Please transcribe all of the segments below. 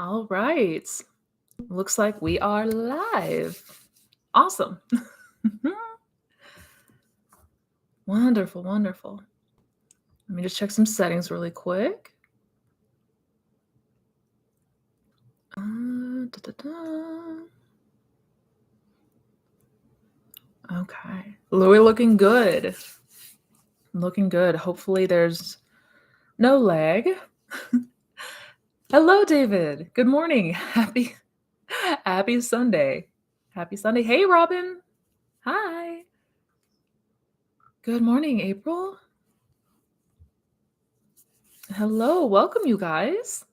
All right. Looks like we are live. Awesome. Wonderful, wonderful. Let me just check some settings really quick. Da-da-da. Okay. We're looking good. Looking good. Hopefully there's no lag. Hello, David. Good morning. Happy Sunday. Happy Sunday. Hey, Robin. Hi. Good morning, April. Hello. Welcome, you guys.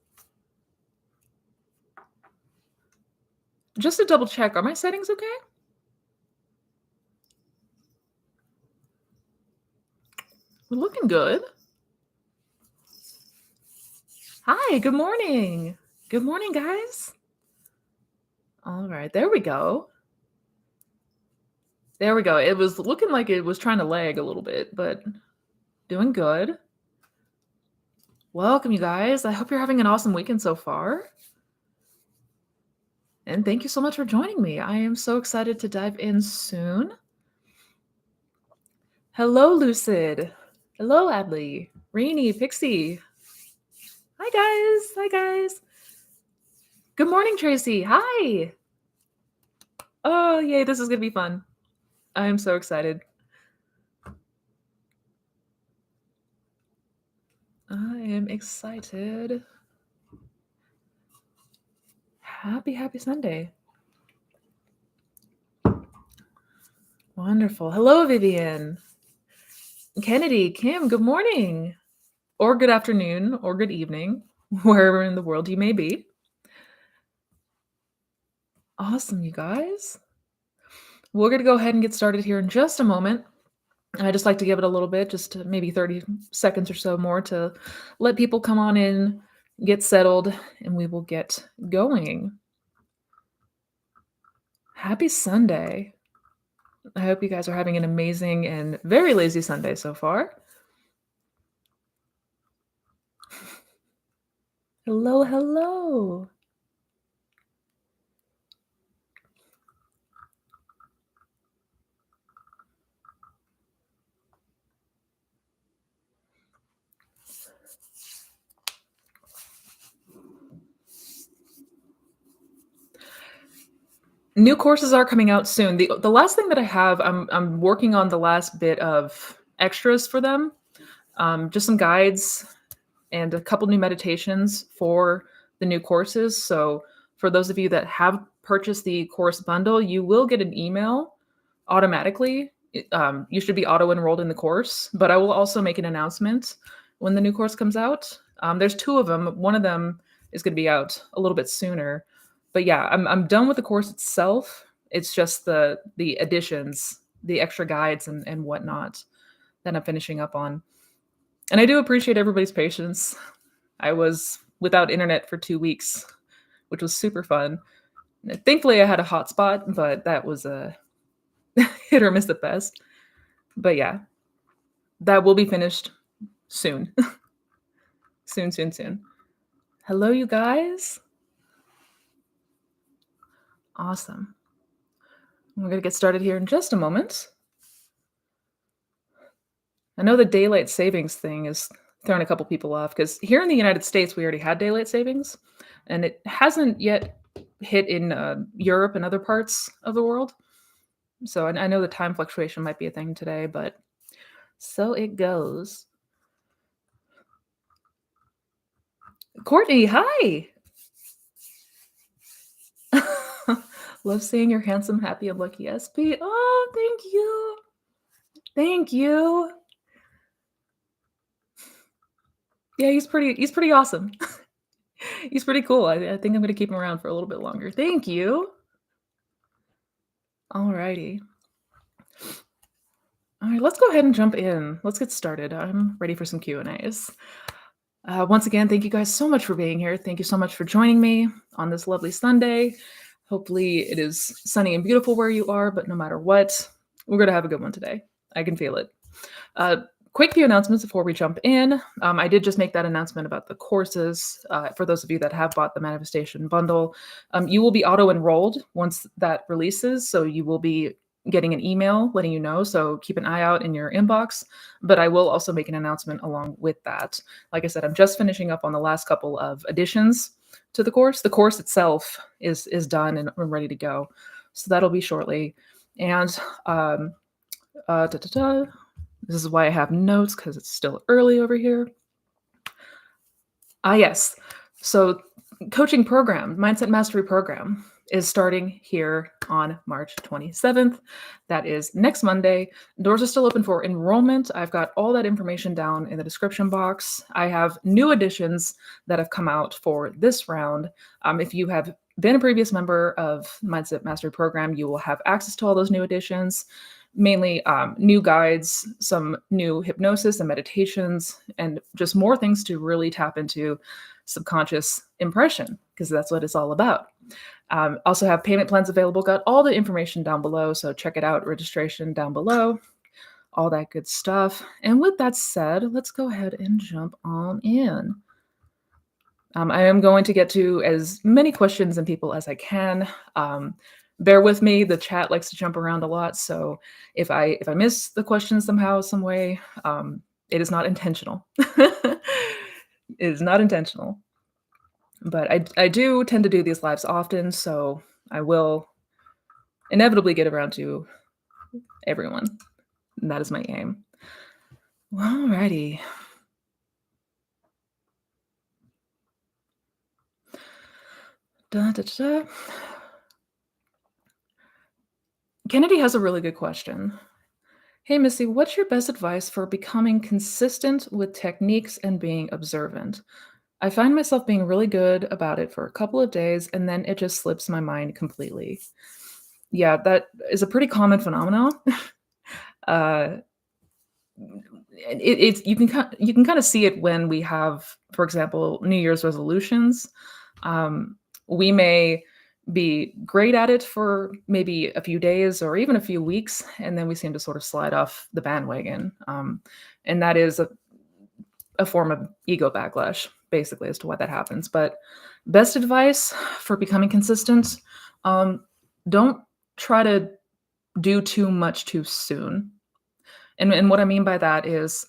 Just to double check, are my settings okay? We're looking good. Hi, good morning. Good morning, guys. All right, there we go. There we go. It was looking like it was trying to lag a little bit, but doing good. Welcome, you guys. I hope you're having an awesome weekend so far. And thank you so much for joining me. I am so excited to dive in soon. Hello, Lucid. Hello, Adley. Rainy, Pixie. Hi, guys. Hi, guys. Good morning, Tracy. Hi. Oh, yay. This is going to be fun. I am so excited. I am excited. Happy Sunday. Wonderful. Hello, Vivian. Kennedy, Kim, good morning. Or good afternoon, or good evening, wherever in the world you may be. Awesome, you guys. We're going to go ahead and get started here in just a moment. I just like to give it a little bit, just maybe 30 seconds or so more to let people come on in, get settled, and we will get going. Happy Sunday. I hope you guys are having an amazing and very lazy Sunday so far. Hello, hello. New courses are coming out soon. The last thing that I have, I'm working on the last bit of extras for them, just some guides and a couple new meditations for the new courses. So for those of you that have purchased the course bundle, you will get an email automatically. You should be auto-enrolled in the course, but I will also make an announcement when the new course comes out. There's two of them. One of them is going to be out a little bit sooner. But yeah, I'm done with the course itself. It's just the additions, the extra guides and whatnot that I'm finishing up on. And I do appreciate everybody's patience. I was without internet for 2 weeks, which was super fun. Thankfully, I had a hotspot, but that was a hit or miss at best. But yeah, that will be finished soon. soon. Hello, you guys. Awesome. We're going to get started here in just a moment. I know the daylight savings thing is throwing a couple people off because here in the United States, we already had daylight savings, and it hasn't yet hit in Europe and other parts of the world. So I know the time fluctuation might be a thing today, but so it goes. Courtney, hi. Love seeing your handsome, happy, and lucky SP. Oh, thank you. Thank you. Yeah, he's pretty awesome. He's pretty cool. I think I'm going to keep him around for a little bit longer. Thank you. Alrighty. All right, let's go ahead and jump in. Let's get started. I'm ready for some Q&As. Once again, thank you guys so much for being here. Thank you so much for joining me on this lovely Sunday. Hopefully it is sunny and beautiful where you are, but no matter what, we're going to have a good one today. I can feel it. quick few announcements before we jump in. I did just make that announcement about the courses. For those of you that have bought the manifestation bundle, you will be auto-enrolled once that releases. So you will be getting an email letting you know. So keep an eye out in your inbox. But I will also make an announcement along with that. Like I said, I'm just finishing up on the last couple of additions to the course. The course itself is done and ready to go. So that'll be shortly. And this is why I have notes, because it's still early over here. Yes. So coaching program, Mindset Mastery Program is starting here on March 27th. That is next Monday. Doors are still open for enrollment. I've got all that information down in the description box. I have new additions that have come out for this round. If you have been a previous member of Mindset Mastery Program, you will have access to all those new additions, mainly new guides, some new hypnosis and meditations, and just more things to really tap into subconscious impression, because that's what it's all about. Also have payment plans available. Got all the information down below, so check it out. Registration down below, all that good stuff. And with that said, let's go ahead and jump on in. I am going to get to as many questions and people as I can. Bear with me. The chat likes to jump around a lot, so if I miss the question somehow, some way, it is not intentional. It is not intentional. But I do tend to do these lives often, so I will inevitably get around to everyone. And that is my aim. Alrighty. Da, da, da. Kennedy has a really good question. Hey, Missy, what's your best advice for becoming consistent with techniques and being observant? I find myself being really good about it for a couple of days, and then it just slips my mind completely. Yeah, that is a pretty common phenomenon. uh, it's you can kind of see it when we have, for example, New Year's resolutions. We may be great at it for maybe a few days or even a few weeks, and then we seem to sort of slide off the bandwagon. And that is a form of ego backlash, basically, as to why that happens. But best advice for becoming consistent, don't try to do too much too soon. And what I mean by that is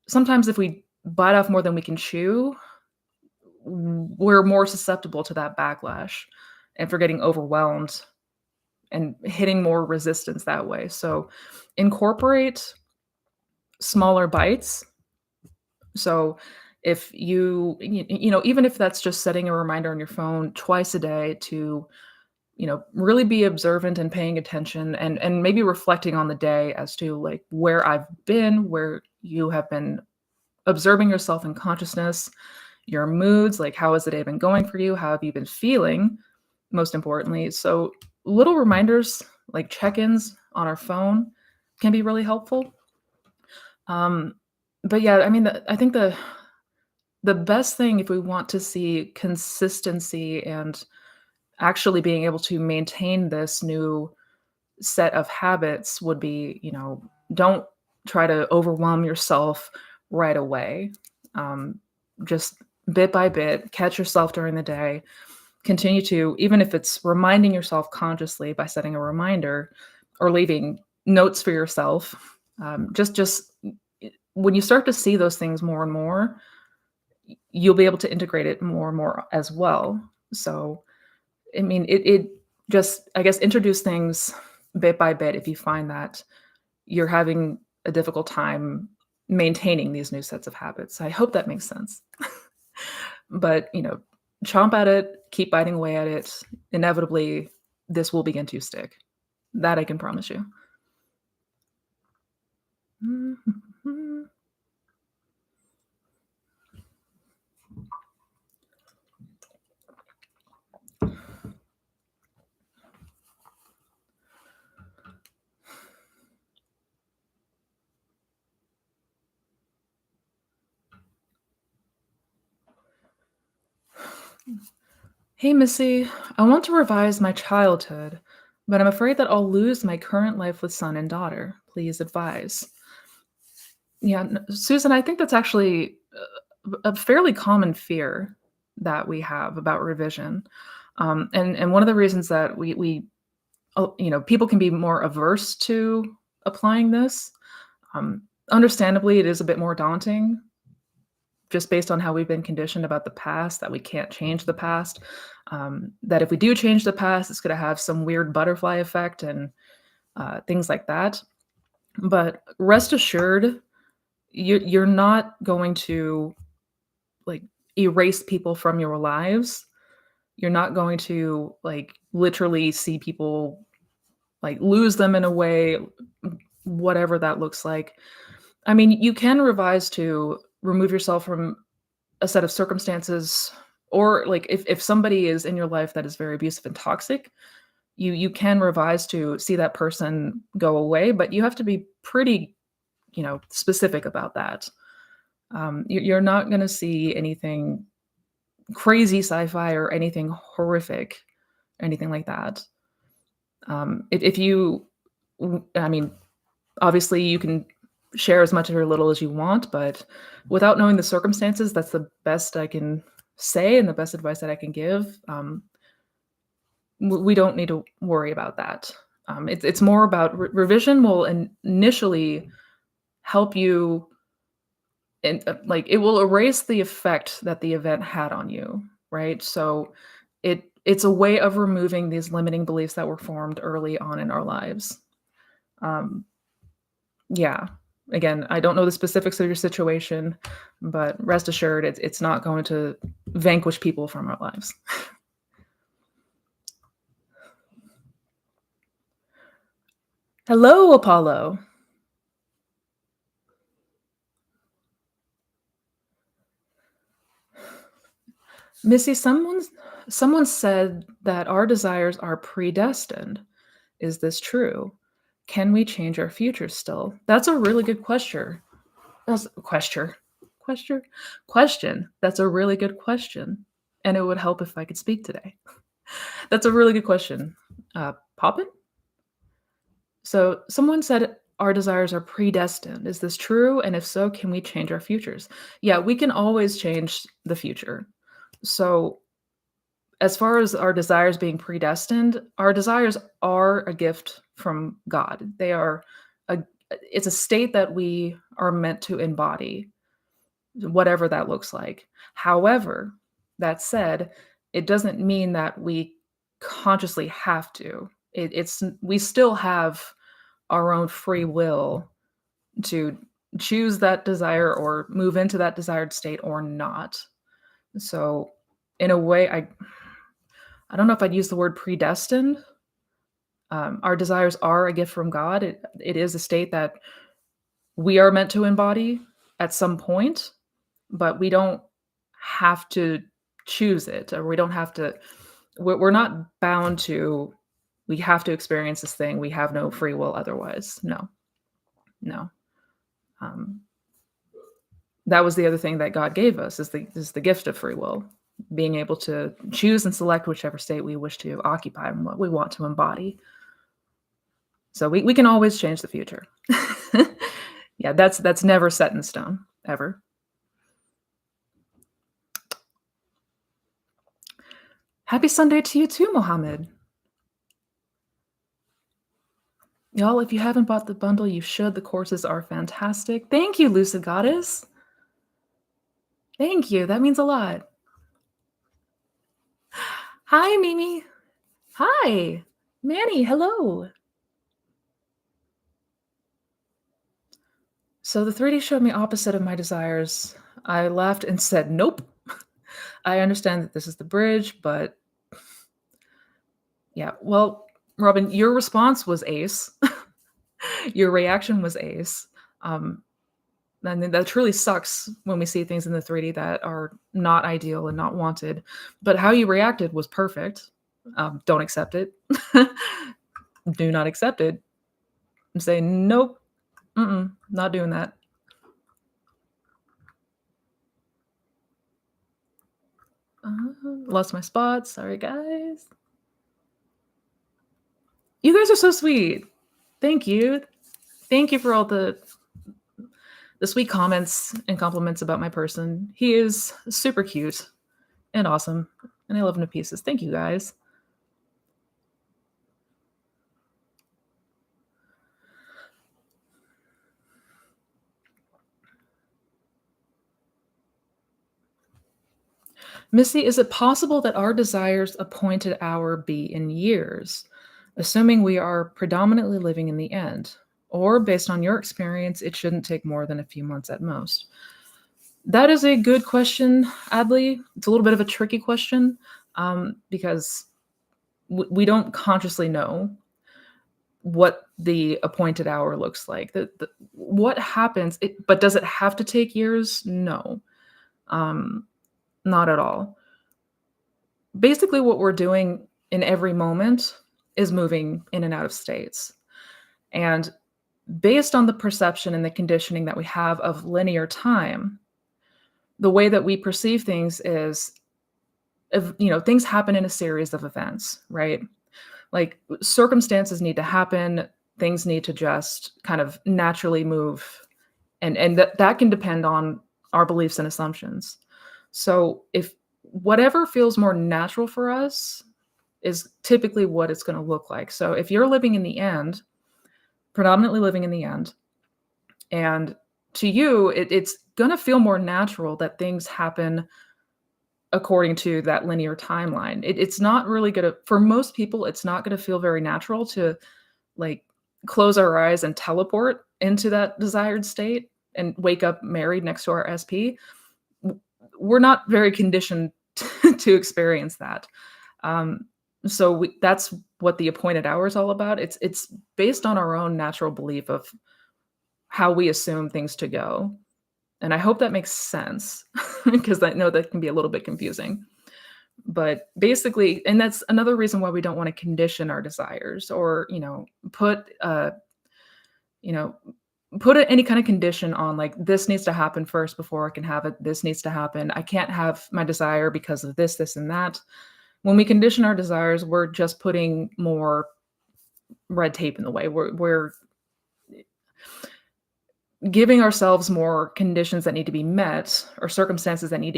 sometimes if we bite off more than we can chew, we're more susceptible to that backlash and for getting overwhelmed and hitting more resistance that way. So incorporate smaller bites. So if even if that's just setting a reminder on your phone twice a day to, really be observant and paying attention and maybe reflecting on the day as to like where I've been, where you have been observing yourself in consciousness, your moods, like how has the day been going for you? How have you been feeling? Most importantly. So little reminders like check-ins on our phone can be really helpful. But yeah, I mean, I think the best thing if we want to see consistency and actually being able to maintain this new set of habits would be, don't try to overwhelm yourself right away. Just bit by bit, catch yourself during the day. Continue to, even if it's reminding yourself consciously by setting a reminder or leaving notes for yourself. Just when you start to see those things more and more, you'll be able to integrate it more and more as well. So, I mean, it just, I guess, introduce things bit by bit if you find that you're having a difficult time maintaining these new sets of habits. I hope that makes sense. But, chomp at it, keep biting away at it. Inevitably, this will begin to stick. That I can promise you. Hey, Missy, I want to revise my childhood, but I'm afraid that I'll lose my current life with son and daughter. Please advise. Yeah, Susan, I think that's actually a fairly common fear that we have about revision. And one of the reasons that people can be more averse to applying this. Um, Understandably, it is a bit more daunting just based on how we've been conditioned about the past, that we can't change the past. That if we do change the past, it's going to have some weird butterfly effect and things like that. But rest assured, you're not going to like erase people from your lives. You're not going to like literally see people like lose them in a way, whatever that looks like. I mean, you can revise to remove yourself from a set of circumstances, or like if somebody is in your life that is very abusive and toxic, you can revise to see that person go away, but you have to be pretty, specific about that. You're not going to see anything crazy sci-fi or anything horrific, anything like that. If you, I mean, obviously you can share as much or little as you want, but without knowing the circumstances, that's the best I can say and the best advice that I can give. We don't need to worry about that. It's more about revision will initially help you, and like it will erase the effect that the event had on you, right? So it's a way of removing these limiting beliefs that were formed early on in our lives. Um, yeah. Again, I don't know the specifics of your situation, but rest assured, it's not going to vanquish people from our lives. Hello, Apollo. Missy, someone said that our desires are predestined. Is this true? Can we change our future still? That's a really good question. That's a question. Question. That's a really good question. And it would help if I could speak today. That's a really good question. Poppin? So someone said our desires are predestined. Is this true? And if so, can we change our futures? Yeah, we can always change the future. So as far as our desires being predestined, our desires are a gift from God. A it's a state that we are meant to embody, whatever that looks like. However, that said, it doesn't mean that we consciously have to. It's we still have our own free will to choose that desire or move into that desired state or not. So, in a way, I don't know if I'd use the word predestined. Our desires are a gift from God. It is a state that we are meant to embody at some point, but we don't have to choose it, or we don't have to. We're not bound to. We have to experience this thing. We have no free will otherwise. No, no. Um, that was the other thing that God gave us is the gift of free will, being able to choose and select whichever state we wish to occupy and what we want to embody. So we can always change the future. Yeah, that's never set in stone, ever. Happy Sunday to you too, Mohammed. Y'all, if you haven't bought the bundle, you should. The courses are fantastic. Thank you, Lucid Goddess. Thank you. That means a lot. Hi, Mimi. Hi. Manny, hello. So the 3D showed me opposite of my desires. I laughed and said, nope. I understand that this is the bridge, but yeah. Well, Robin, your response was ace. Your reaction was ace. Um, and that truly sucks when we see things in the 3D that are not ideal and not wanted. But how you reacted was perfect. Don't accept it. Do not accept it. And say, nope, not doing that. Lost my spot. Sorry, guys. You guys are so sweet. Thank you. Thank you for all the the sweet comments and compliments about my person. He is super cute and awesome, and I love him to pieces. Thank you guys. Missy, is it possible that our desires appointed hour be in years, assuming we are predominantly living in the end? Or based on your experience, it shouldn't take more than a few months at most? That is a good question, Adley. It's a little bit of a tricky question because we don't consciously know what the appointed hour looks like. What happens, but does it have to take years? No, um, not at all. Basically, what we're doing in every moment is moving in and out of states. And based on the perception and the conditioning that we have of linear time, the way that we perceive things is, if, things happen in a series of events, right? Like circumstances need to happen, things need to just kind of naturally move, and that can depend on our beliefs and assumptions. So if whatever feels more natural for us is typically what it's going to look like. So if you're living in the end, predominantly living in the end, and to you it's going to feel more natural that things happen according to that linear timeline. It's not really going to, for most people, it's not going to feel very natural to like close our eyes and teleport into that desired state and wake up married next to our SP. We're not very conditioned to experience that. So that's what the appointed hour is all about. It's based on our own natural belief of how we assume things to go. And I hope that makes sense because I know that can be a little bit confusing. But basically, and that's another reason why we don't want to condition our desires or, you know, any kind of condition on like this needs to happen first before I can have it. This needs to happen. I can't have my desire because of this, and that. When we condition our desires, we're just putting more red tape in the way. We're giving ourselves more conditions that need to be met or circumstances that need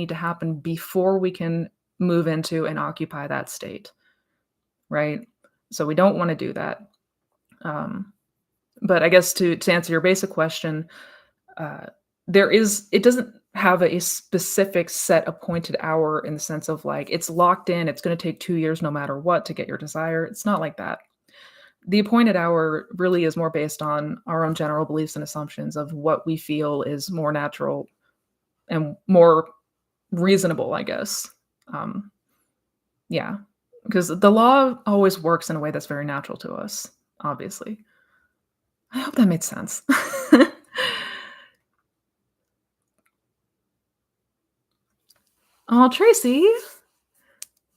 to happen before we can move into and occupy that state, right? So we don't want to do that. But I guess to answer your basic question, it doesn't have a specific set appointed hour in the sense of like it's locked in, it's going to take 2 years no matter what to get your desire. It's not like that. The appointed hour really is more based on our own general beliefs and assumptions of what we feel is more natural and more reasonable, I guess. Yeah, because the law always works in a way that's very natural to us, obviously. I hope that made sense. Oh, Tracy,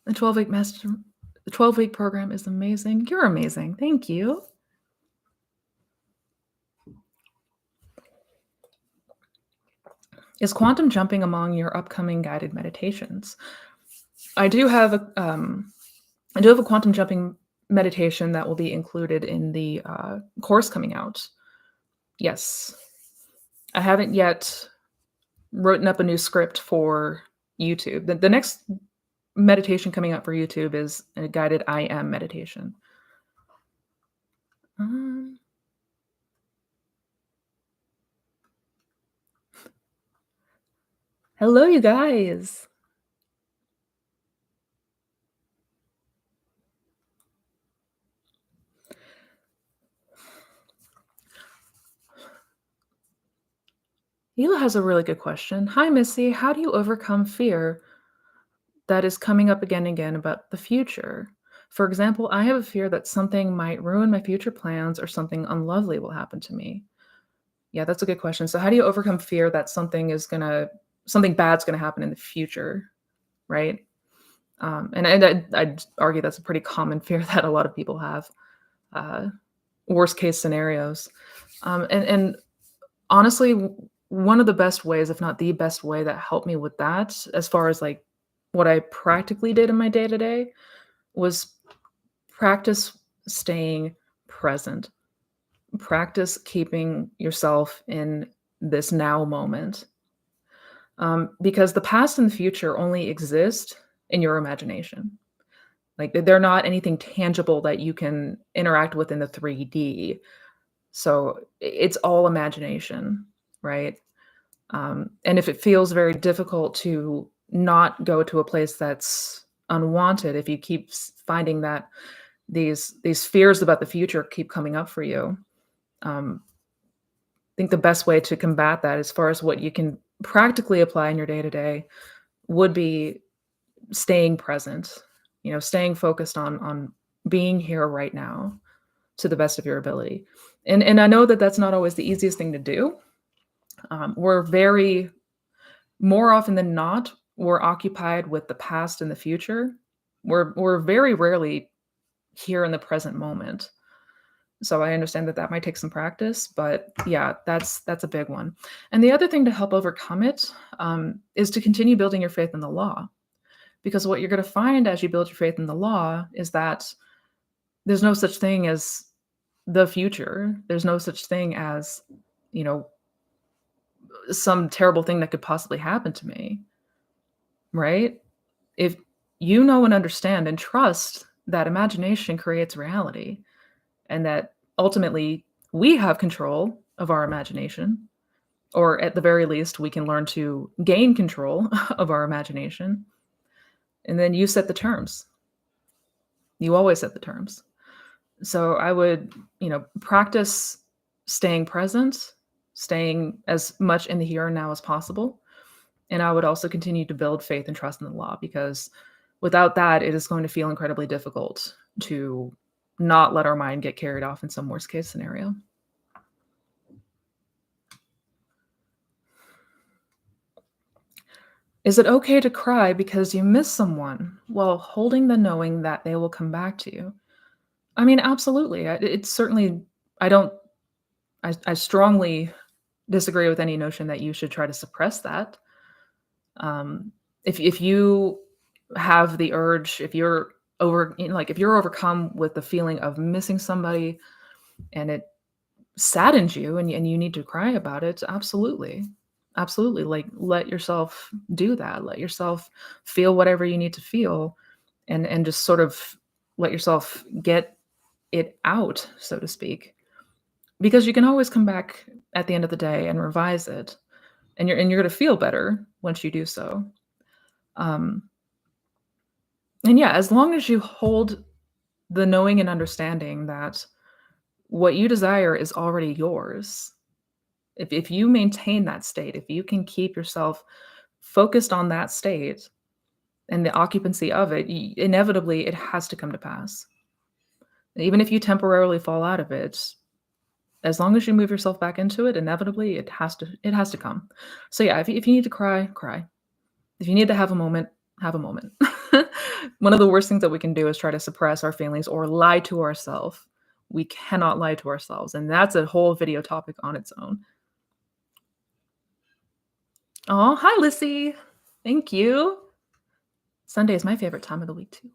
the 12-week program is amazing. You're amazing. Thank you. Is quantum jumping among your upcoming guided meditations? I do have a quantum jumping meditation that will be included in the course coming out. Yes. I haven't yet written up a new script for YouTube. The next meditation coming up for YouTube is a guided I am meditation. Hello, you guys. Hila has a really good question. Hi, Missy. How do you overcome fear that is coming up again and again about the future? For example, I have a fear that something might ruin my future plans or something unlovely will happen to me. Yeah, that's a good question. So how do you overcome fear that something bad's gonna happen in the future, right? And I'd argue that's a pretty common fear that a lot of people have. Worst case scenarios. And honestly, one of the best ways, if not the best way that helped me with that, as far as like what I practically did in my day to day, was practice staying present. practice keeping yourself in this now moment, because the past and the future only exist in your imagination. Like they're not anything tangible that you can interact with in the 3D. So it's all imagination, right? And if it feels very difficult to not go to a place that's unwanted, if you keep finding that these fears about the future keep coming up for you, I think the best way to combat that, as far as what you can practically apply in your day to day, would be staying present. Staying focused on being here right now to the best of your ability. And I know that that's not always the easiest thing to do. We're very More often than not, we're occupied with the past and the future. We're very rarely here in the present moment. So I understand that that might take some practice, but yeah, that's a big one. And the other thing to help overcome it, is to continue building your faith in the law. Because what you're going to find as you build your faith in the law is that there's no such thing as the future. There's no such thing as, you know, some terrible thing that could possibly happen to me, right? If you know and understand and trust that imagination creates reality, and that ultimately we have control of our imagination, or at the very least, we can learn to gain control of our imagination, and then you set the terms. You always set the terms. So I would, practice staying present, staying as much in the here and now as possible. And I would also continue to build faith and trust in the law, because without that, it is going to feel incredibly difficult to not let our mind get carried off in some worst case scenario. Is it okay to cry because you miss someone while holding the knowing that they will come back to you? I mean, absolutely. It's certainly, I don't, I strongly disagree with any notion that you should try to suppress that. If you have the urge, if you're if you're overcome with the feeling of missing somebody and it saddens you, and you need to cry about it, absolutely. Absolutely. Like, let yourself do that. Let yourself feel whatever you need to feel, and just sort of let yourself get it out, so to speak. Because you can always come back at the end of the day and revise it. And you're gonna feel better once you do so. Um, and yeah, as long as you hold the knowing and understanding that what you desire is already yours, if you maintain that state, if you can keep yourself focused on that state and the occupancy of it, inevitably it has to come to pass. Even if you temporarily fall out of it, as long as you move yourself back into it, inevitably it has to come. So yeah, if you need to cry, cry. If you need to have a moment, have a moment. One of the worst things that we can do is try to suppress our feelings or lie to ourselves. We cannot lie to ourselves, and that's a whole video topic on its own. Oh, hi, Lissy. Thank you. Sunday is my favorite time of the week, too.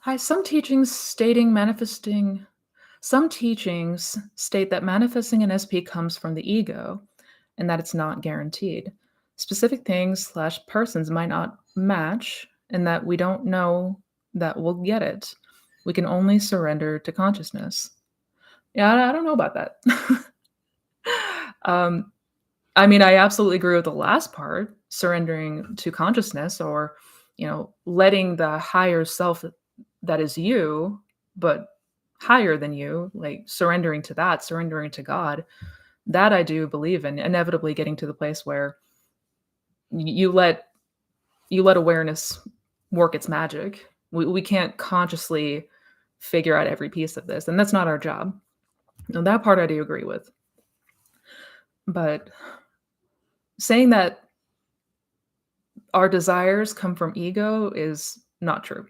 Hi, some teachings state that manifesting an SP comes from the ego and that it's not guaranteed. Specific things/persons might not match, and that we don't know that we'll get it. We can only surrender to consciousness. Yeah, I don't know about that. um, I mean, I absolutely agree with the last part, surrendering to consciousness, or, letting the higher self that is you, but higher than you, like surrendering to that, surrendering to God. That I do believe in, inevitably getting to the place where you let awareness work its magic. We can't consciously figure out every piece of this, and that's not our job. Now that part I do agree with. But saying that our desires come from ego is not true.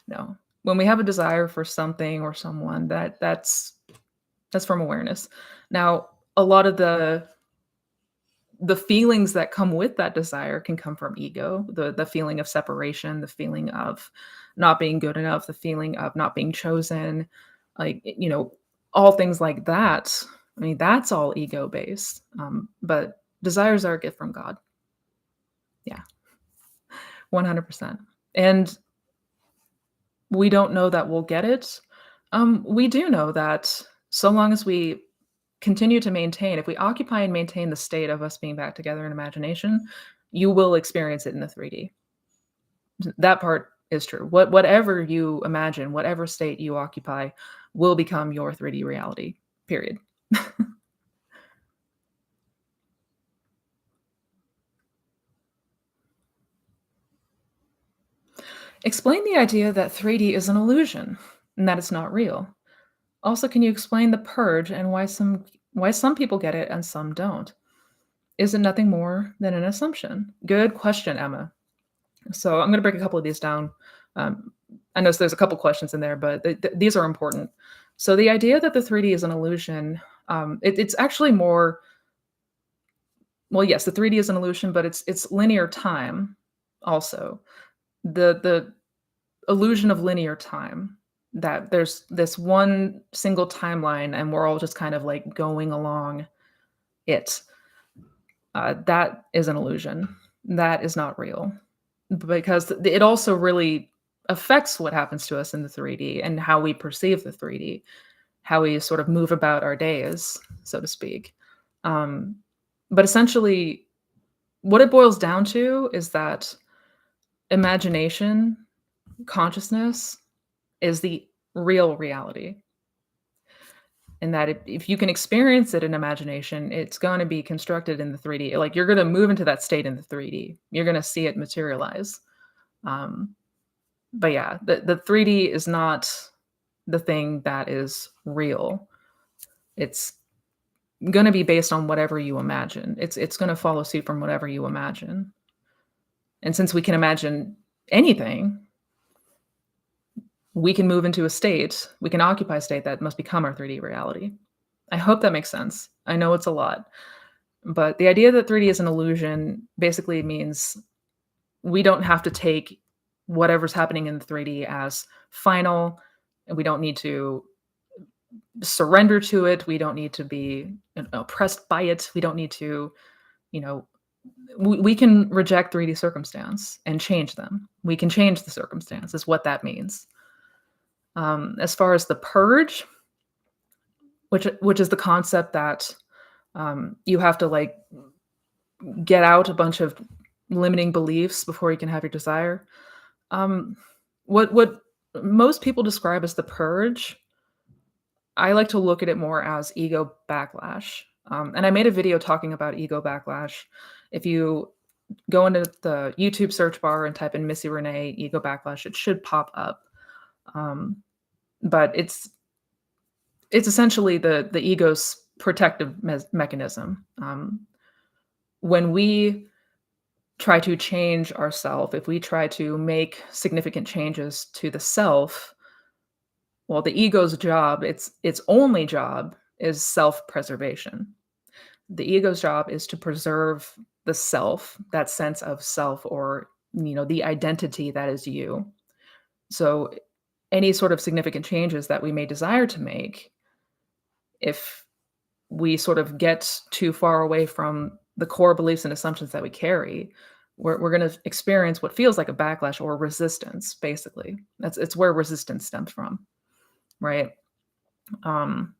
No. When we have a desire for something or someone, that's from awareness. Now, a lot of the feelings that come with that desire can come from ego, the feeling of separation, the feeling of not being good enough, the feeling of not being chosen, like, all things like that. I mean, that's all ego based. But desires are a gift from God. Yeah, 100%. And we don't know that we'll get it. We do know that so long as we continue to maintain, if we occupy and maintain the state of us being back together in imagination, you will experience it in the 3D. That part is true. Whatever you imagine, whatever state you occupy will become your 3D reality, period. Explain the idea that 3D is an illusion and that it's not real. Also, can you explain the purge and why some people get it and some don't? Is it nothing more than an assumption? Good question, Emma. So I'm going to break a couple of these down. Um, I know there's a couple questions in there, but these are important. So the idea that the 3D is an illusion, it's actually more. Well, yes, the 3D is an illusion, but it's linear time also. The illusion of linear time, that there's this one single timeline and we're all just kind of like going along it. That is an illusion. That is not real because it also really affects what happens to us in the 3D and how we perceive the 3D, how we sort of move about our days, so to speak. Um, but essentially, what it boils down to is that imagination, consciousness is the real reality. And that if you can experience it in imagination, it's going to be constructed in the 3D. Like you're going to move into that state in the 3D. You're going to see it materialize. Um, but yeah, the 3D is not the thing that is real. It's going to be based on whatever you imagine. It's going to follow suit from whatever you imagine. And since we can imagine anything, we can move into a state, we can occupy a state that must become our 3D reality. I hope that makes sense. I know it's a lot, but the idea that 3D is an illusion basically means we don't have to take whatever's happening in the 3D as final, and we don't need to surrender to it. We don't need to be oppressed by it. We don't need to, you know, we can reject 3D circumstance and change them. We can change the circumstance, is what that means. As far as the purge, which is the concept that you have to like get out a bunch of limiting beliefs before you can have your desire. What most people describe as the purge, I like to look at it more as ego backlash. And I made a video talking about ego backlash. If you go into the YouTube search bar and type in Missy Renee ego backlash, it should pop up. But it's essentially the ego's protective mechanism. When we try to change ourself, if we try to make significant changes to the self, well, the ego's job, its only job is self-preservation. The ego's job is to preserve the self, that sense of self, or the identity that is you. So any sort of significant changes that we may desire to make, if we sort of get too far away from the core beliefs and assumptions that we carry, we're going to experience what feels like a backlash or resistance. Basically, it's where resistance stems from, right? And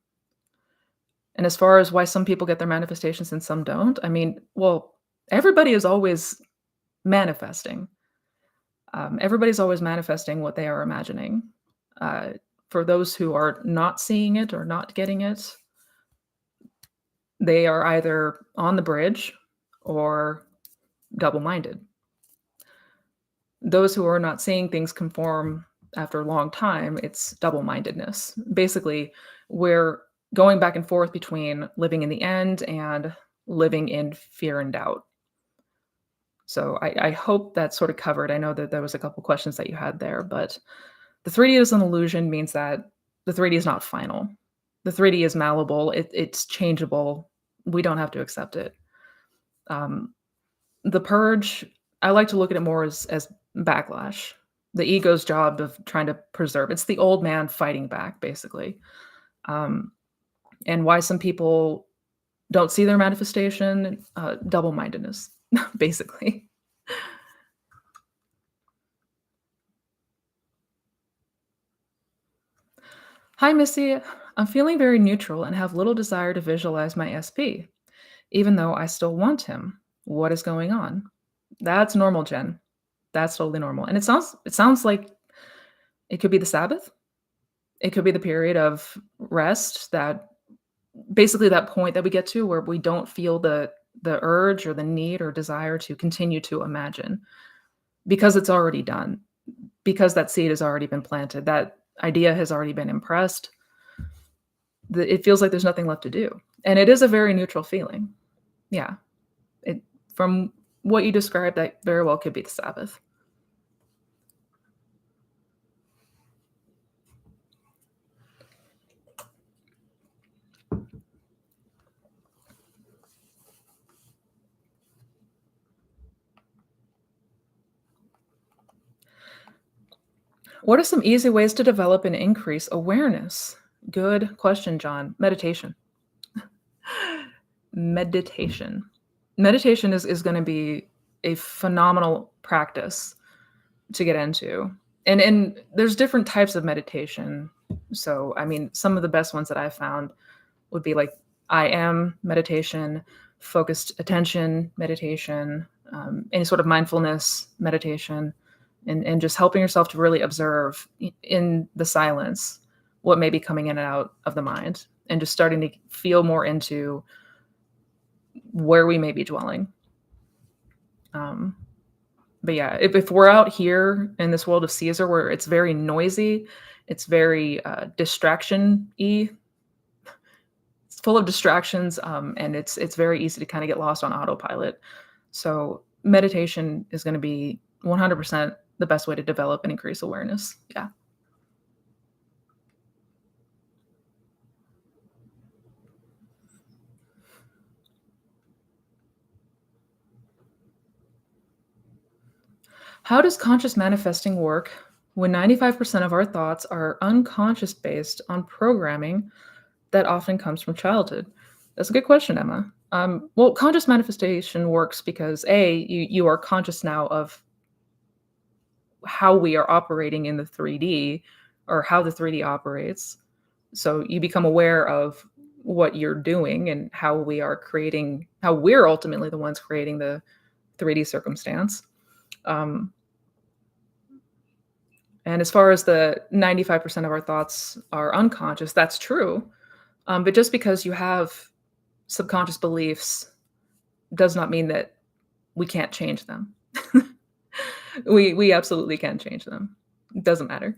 as far as why some people get their manifestations and some don't, I mean, well, everybody is always manifesting. Everybody's always manifesting what they are imagining. For those who are not seeing it or not getting it, they are either on the bridge or double-minded. Those who are not seeing things conform after a long time, it's double-mindedness. Basically, we're going back and forth between living in the end and living in fear and doubt. So I hope that's sort of covered. I know that there was a couple questions that you had there, but the 3D is an illusion means that the 3D is not final. The 3D is malleable. It's changeable. We don't have to accept it. Um, the purge, I like to look at it more as backlash. The ego's job of trying to preserve. It's the old man fighting back, basically. Um, and why some people don't see their manifestation, double-mindedness, basically. Hi, Missy. I'm feeling very neutral and have little desire to visualize my SP, even though I still want him. What is going on? That's normal, Jen. That's totally normal. And it sounds like it could be the Sabbath. It could be the period of rest that basically that point that we get to where we don't feel the urge or the need or desire to continue to imagine because it's already done. Because that seed has already been planted. That idea has already been impressed. It feels like there's nothing left to do. And it is a very neutral feeling. Yeah. It from what you described, that very well could be the Sabbath. What are some easy ways to develop and increase awareness? Good question, John. Meditation. Meditation. Meditation is going to be a phenomenal practice to get into. And there's different types of meditation. So, I mean, some of the best ones that I've found would be like I am meditation, focused attention meditation, any sort of mindfulness meditation, and just helping yourself to really observe in the silence what may be coming in and out of the mind, and just starting to feel more into where we may be dwelling. Um, but yeah, if we're out here in this world of Caesar where it's very noisy, it's very distraction-y, it's full of distractions, and it's very easy to kind of get lost on autopilot. So meditation is going to be 100% the best way to develop and increase awareness. Yeah. How does conscious manifesting work when 95% of our thoughts are unconscious based on programming that often comes from childhood? That's a good question, Emma. Well, conscious manifestation works because you are conscious now of how we are operating in the 3D or how the 3D operates. So you become aware of what you're doing and how we're ultimately the ones creating the 3D circumstance. Um, and as far as the 95% of our thoughts are unconscious, that's true. But just because you have subconscious beliefs does not mean that we can't change them. We absolutely can change them. It doesn't matter.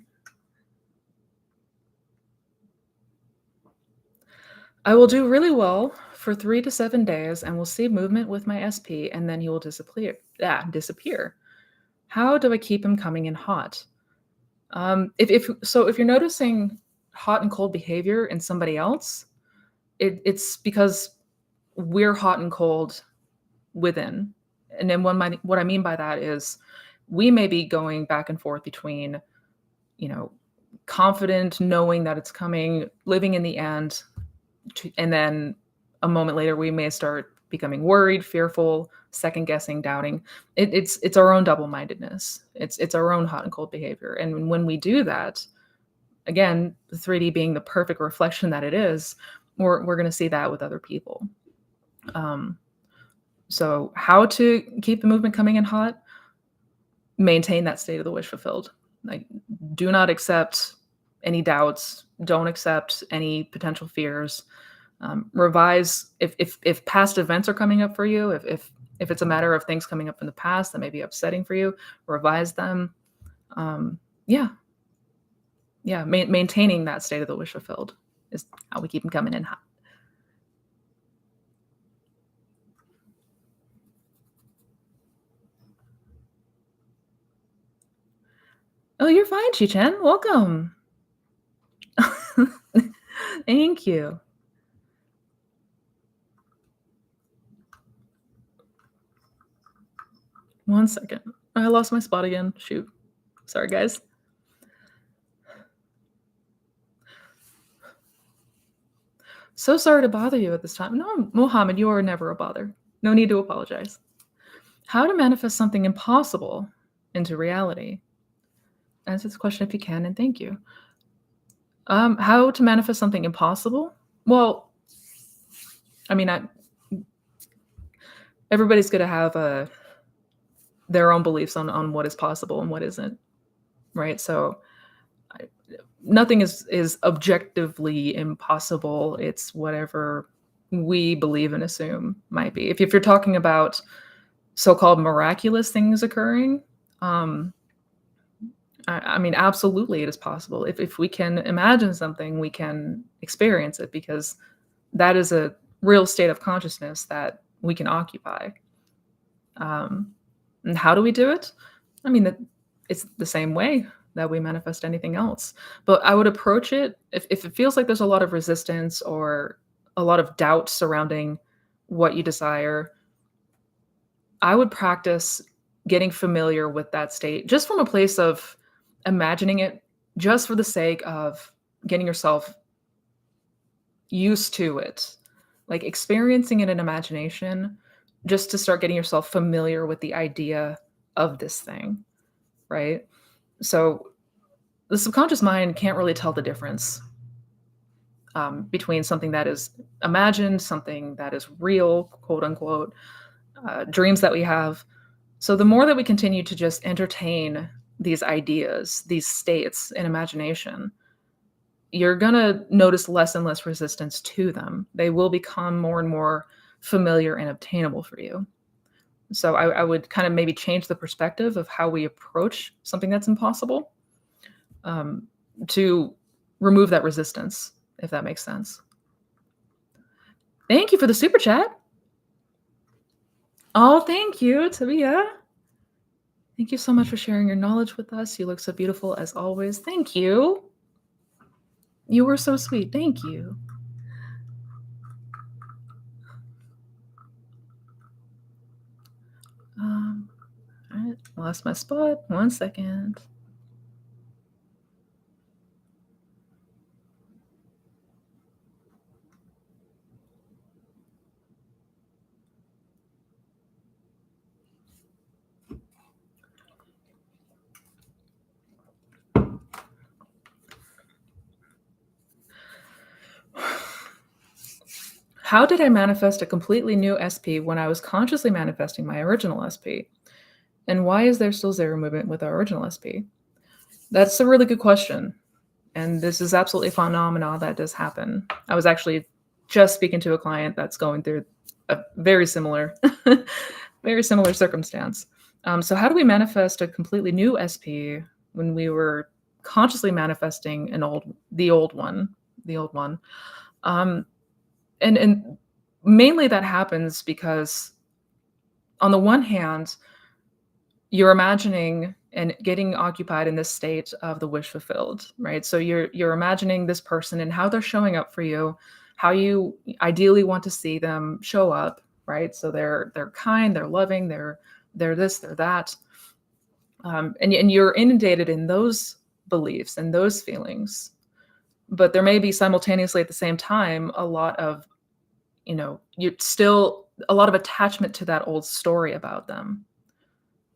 I will do really well for 3 to 7 days and will see movement with my SP, and then he will disappear. Yeah, disappear. How do I keep him coming in hot? If you're noticing hot and cold behavior in somebody else, it's because we're hot and cold within. And then what I mean by that is we may be going back and forth between, you know, confident, knowing that it's coming, living in the end, and then a moment later we may start becoming worried, fearful, second guessing, doubting. It's our own double-mindedness. It's our own hot and cold behavior. And when we do that, again, the 3D being the perfect reflection that it is, we're going to see that with other people. Um, so how to keep the movement coming in hot? Maintain that state of the wish fulfilled. Like, do not accept any doubts. Don't accept any potential fears. Revise if past events are coming up for you. If it's a matter of things coming up in the past that may be upsetting for you, revise them. Yeah, Yeah, maintaining that state of the wish fulfilled is how we keep them coming in hot. Oh, you're fine, Chi-Chen. Welcome. Thank you. One second. I lost my spot again. Shoot. Sorry, guys. So sorry to bother you at this time. No, Mohammed, you are never a bother. No need to apologize. How to manifest something impossible into reality? Answer this question if you can, and thank you. How to manifest something impossible? Well, I mean, everybody's going to have their own beliefs on what is possible and what isn't, right? So I, nothing is objectively impossible. It's whatever we believe and assume might be. If you're talking about so-called miraculous things occurring, um, I mean, absolutely, it is possible. If we can imagine something, we can experience it because that is a real state of consciousness that we can occupy. Um, and how do we do it? I mean, it's the same way that we manifest anything else. But I would approach it if it feels like there's a lot of resistance or a lot of doubt surrounding what you desire. I would practice getting familiar with that state just from a place of imagining it, just for the sake of getting yourself used to it, like experiencing it in imagination, just to start getting yourself familiar with the idea of this thing, right? So the subconscious mind can't really tell the difference between something that is imagined, something that is real, quote unquote, dreams that we have. So the more that we continue to just entertain these ideas, these states in imagination, you're going to notice less and less resistance to them. They will become more and more familiar and obtainable for you. So I would kind of maybe change the perspective of how we approach something that's impossible, to remove that resistance, if that makes sense. Thank you for the super chat. Oh, thank you, Tabia. Thank you so much for sharing your knowledge with us. You look so beautiful as always. Thank you. You were so sweet. Thank you. All right, lost my spot. 1 second. How did I manifest a completely new SP when I was consciously manifesting my original SP? And why is there still zero movement with our original SP? That's a really good question. And this is absolutely a phenomenon that does happen. I was actually just speaking to a client that's going through a very similar, very similar circumstance. So how do we manifest a completely new SP when we were consciously manifesting the old one? Um, and mainly that happens because on the one hand, you're imagining and getting occupied in this state of the wish fulfilled, right? So you're imagining this person and how they're showing up for you, how you ideally want to see them show up, right? So they're kind, they're loving, they're this, they're that, and you're inundated in those beliefs and those feelings. But there may be simultaneously at the same time a lot of, you still a lot of attachment to that old story about them.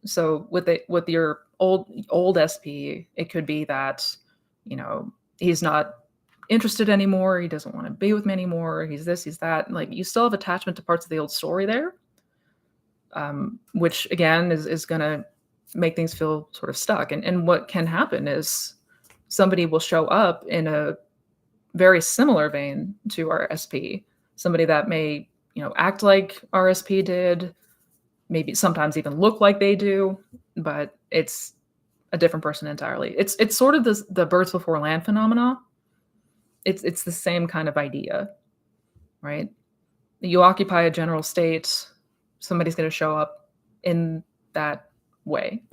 So with your old SP, it could be that, he's not interested anymore, he doesn't want to be with me anymore, he's this, he's that. Like you still have attachment to parts of the old story there, which again is gonna make things feel sort of stuck. And what can happen is somebody will show up in a very similar vein to our SP, somebody that may, act like our SP did, maybe sometimes even look like they do, but it's a different person entirely. It's sort of the birds before land phenomena. It's the same kind of idea, right? You occupy a general state, somebody's going to show up in that way.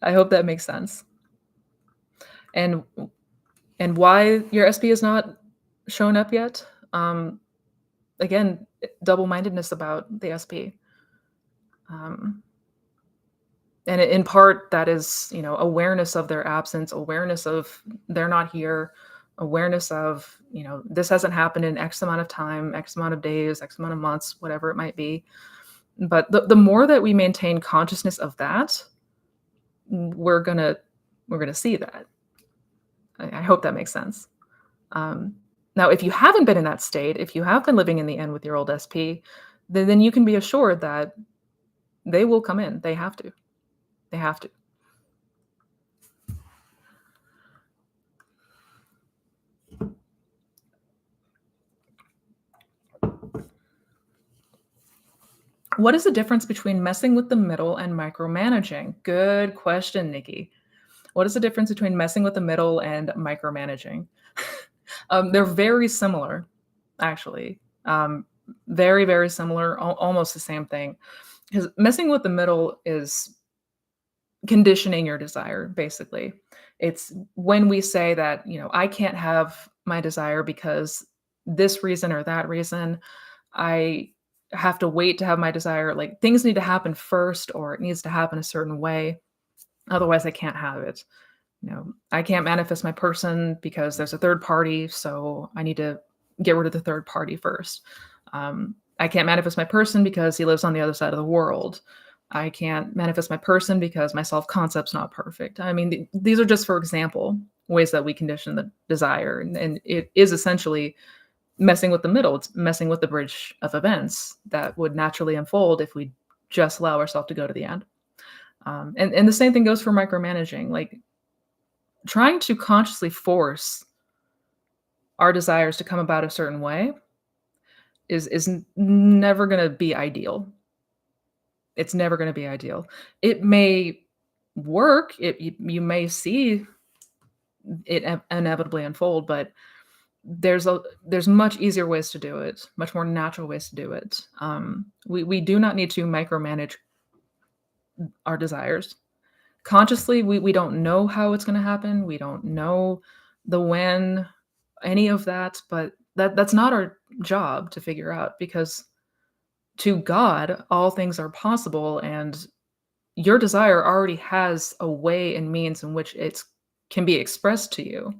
I hope that makes sense. And why your SP is not shown up yet? Again, double-mindedness about the SP. And in part, that is, awareness of their absence, awareness of they're not here, awareness of, this hasn't happened in X amount of time, X amount of days, X amount of months, whatever it might be. But the more that we maintain consciousness of that, we're gonna see that. I hope that makes sense. Now, if you haven't been in that state, if you have been living in the end with your old SP, then you can be assured that they will come in. They have to. They have to. What is the difference between messing with the middle and micromanaging? Good question, Nikki. What is the difference between messing with the middle and micromanaging? They're very similar, actually. Very, very similar, almost the same thing. Because messing with the middle is conditioning your desire, basically. It's when we say that, I can't have my desire because this reason or that reason. I have to wait to have my desire. Like, things need to happen first, or it needs to happen a certain way. Otherwise, I can't have it. I can't manifest my person because there's a third party, so I need to get rid of the third party first. I can't manifest my person because he lives on the other side of the world. I can't manifest my person because my self-concept's not perfect. I mean, these are just, for example, ways that we condition the desire. And it is essentially messing with the middle. It's messing with the bridge of events that would naturally unfold if we just allow ourselves to go to the end. And the same thing goes for micromanaging. Like, trying to consciously force our desires to come about a certain way is never going to be ideal. It's never going to be ideal. It may work. You may see it inevitably unfold, but there's much easier ways to do it, much more natural ways to do it. We do not need to micromanage our desires. Consciously, we don't know how it's going to happen. We don't know the when, any of that, but that's not our job to figure out, because to God, all things are possible, and your desire already has a way and means in which it can be expressed to you.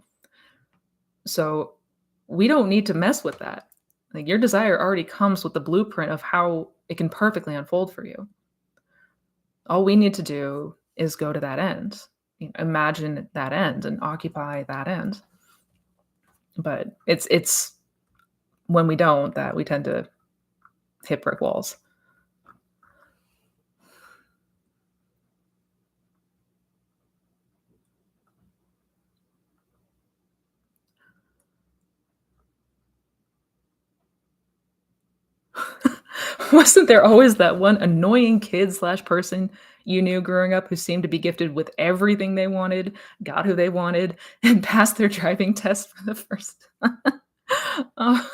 So we don't need to mess with that. Like, your desire already comes with the blueprint of how it can perfectly unfold for you. All we need to do is go to that end, imagine that end and occupy that end. But it's when we don't that we tend to hit brick walls. Wasn't there always that one annoying kid slash person you knew growing up who seemed to be gifted with everything they wanted, got who they wanted, and passed their driving test for the first time? Oh,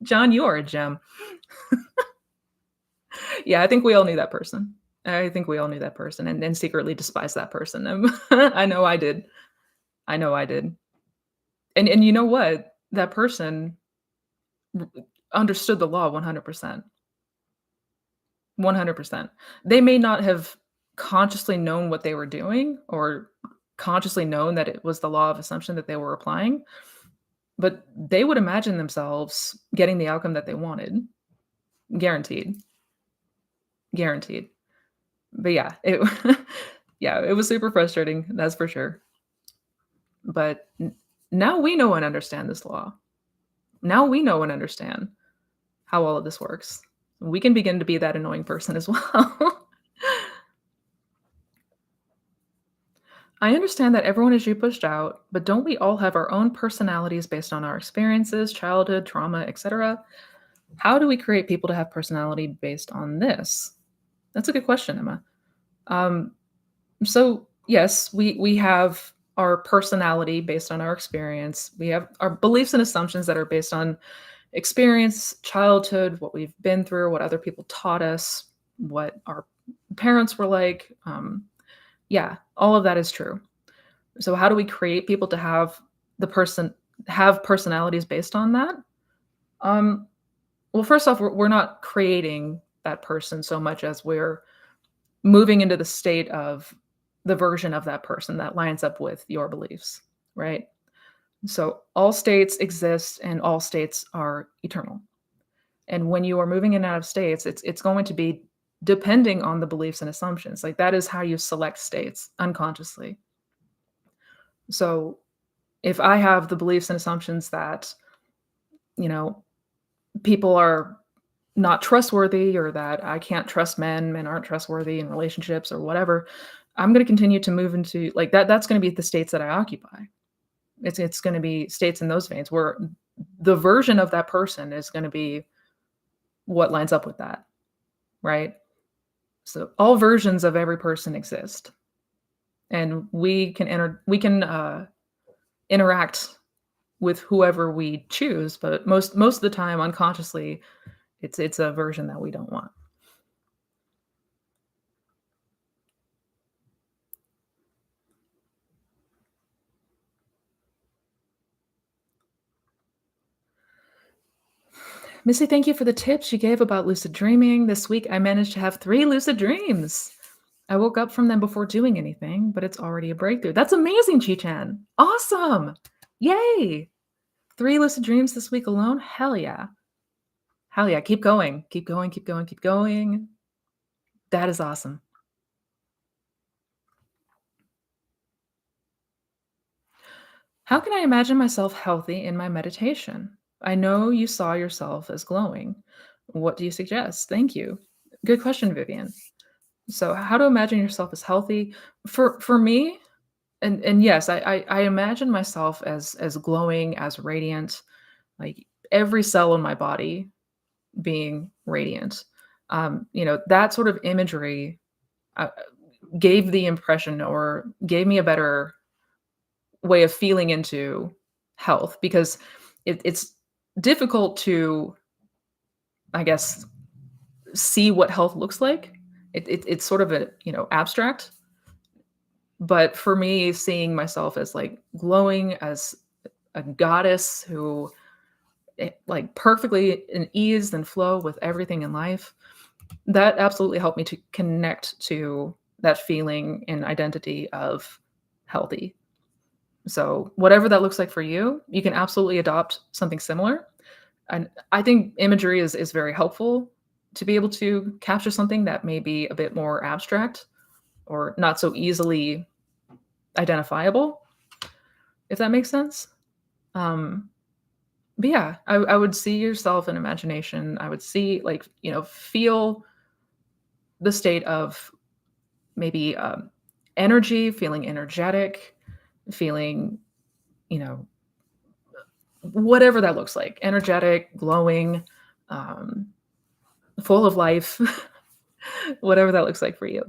John, you are a gem. Yeah, I think we all knew that person. I think we all knew that person and secretly despised that person. I know I did. I know I did. And you know what? That person r understood the law 100%. 100%. They may not have consciously known what they were doing or consciously known that it was the law of assumption that they were applying, but they would imagine themselves getting the outcome that they wanted. Guaranteed. Guaranteed. But yeah, it yeah, it was super frustrating, that's for sure. But now we know and understand this law. Now we know and understand how all of this works. We can begin to be that annoying person as well. I understand that everyone is you pushed out, but don't we all have our own personalities based on our experiences, childhood, trauma, etc.? How do we create people to have personality based on this? That's a good question, Emma. Um, So, yes, we have our personality based on our experience. We have our beliefs and assumptions that are based on experience, childhood, what we've been through, what other people taught us, what our parents were like. Yeah, all of that is true. So how do we create people to the person have personalities based on that? Um, well, first off, we're not creating that person so much as we're moving into the state of the version of that person that lines up with your beliefs, right? So all states exist and all states are eternal. And when you are moving in and out of states, it's going to be depending on the beliefs and assumptions. Like that is how you select states unconsciously. So if I have the beliefs and assumptions that, you know, people are not trustworthy or that I can't trust men, men aren't trustworthy in relationships or whatever, I'm going to continue to move into like that's going to be the states that I occupy. It's going to be states in those veins where the version of that person is going to be what lines up with that, right? So all versions of every person exist, and we can interact with whoever we choose, but most of the time, unconsciously, it's a version that we don't want. Missy, thank you for the tips you gave about lucid dreaming. This week, I managed to have 3 lucid dreams. I woke up from them before doing anything, but it's already a breakthrough. That's amazing, Chi-chan. Awesome. Yay. 3 lucid dreams this week alone? Hell yeah. Hell yeah. Keep going. Keep going, keep going, keep going. That is awesome. How can I imagine myself healthy in my meditation? I know you saw yourself as glowing. What do you suggest? Thank you. Good question, Vivian. So, how to imagine yourself as healthy? For me, and yes, I imagine myself as glowing, as radiant, like every cell in my body being radiant. That sort of imagery uh, gave the impression or gave me a better way of feeling into health because it's difficult to, I guess, see what health looks like. It's sort of a abstract, but for me, seeing myself as like glowing as a goddess who like perfectly in ease and flow with everything in life, that absolutely helped me to connect to that feeling and identity of healthy. So whatever that looks like for you, you can absolutely adopt something similar. And I think imagery is very helpful to be able to capture something that may be a bit more abstract or not so easily identifiable, if that makes sense. Um, but yeah, I would see yourself in imagination. I would see like, feel the state of maybe energy, feeling energetic, feeling, you know, whatever that looks like, energetic, glowing, um, full of life, whatever that looks like for you.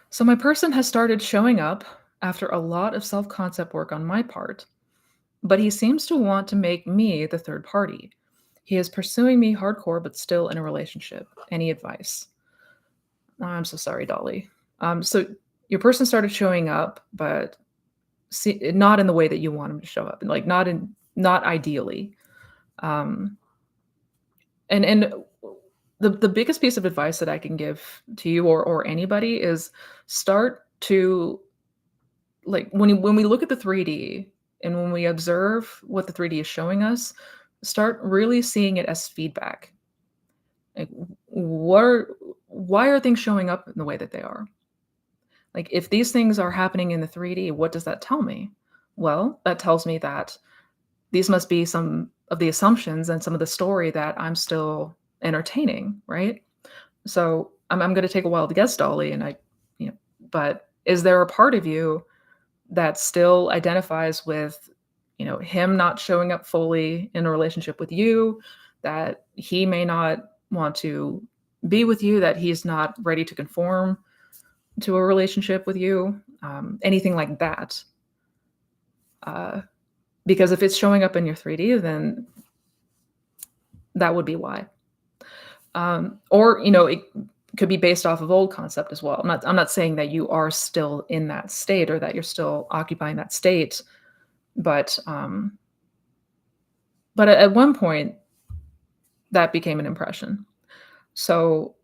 So my person has started showing up after a lot of self-concept work on my part, but he seems to want to make me the third party. He is pursuing me hardcore, but still in a relationship. Any advice? Oh, I'm so sorry, Dolly. So your person started showing up, but not in the way that you want him to show up, and like not ideally. Um, and the biggest piece of advice that I can give to you or anybody is start to like when we look at the 3D and when we observe what the 3D is showing us, start really seeing it as feedback. Like what are why are things showing up in the way that they are? Like if these things are happening in the 3D, what does that tell me? Well, that tells me that these must be some of the assumptions and some of the story that I'm still entertaining, right? So I'm going to take a wild guess, Dolly, and you know, but is there a part of you that still identifies with, him not showing up fully in a relationship with you, that he may not want to be with you, that he's not ready to conform to a relationship with you, anything like that. Uh, because if it's showing up in your 3D, then that would be why. Or, it could be based off of old concept as well. I'm not saying that you are still in that state or that you're still occupying that state, but at one point that became an impression. So,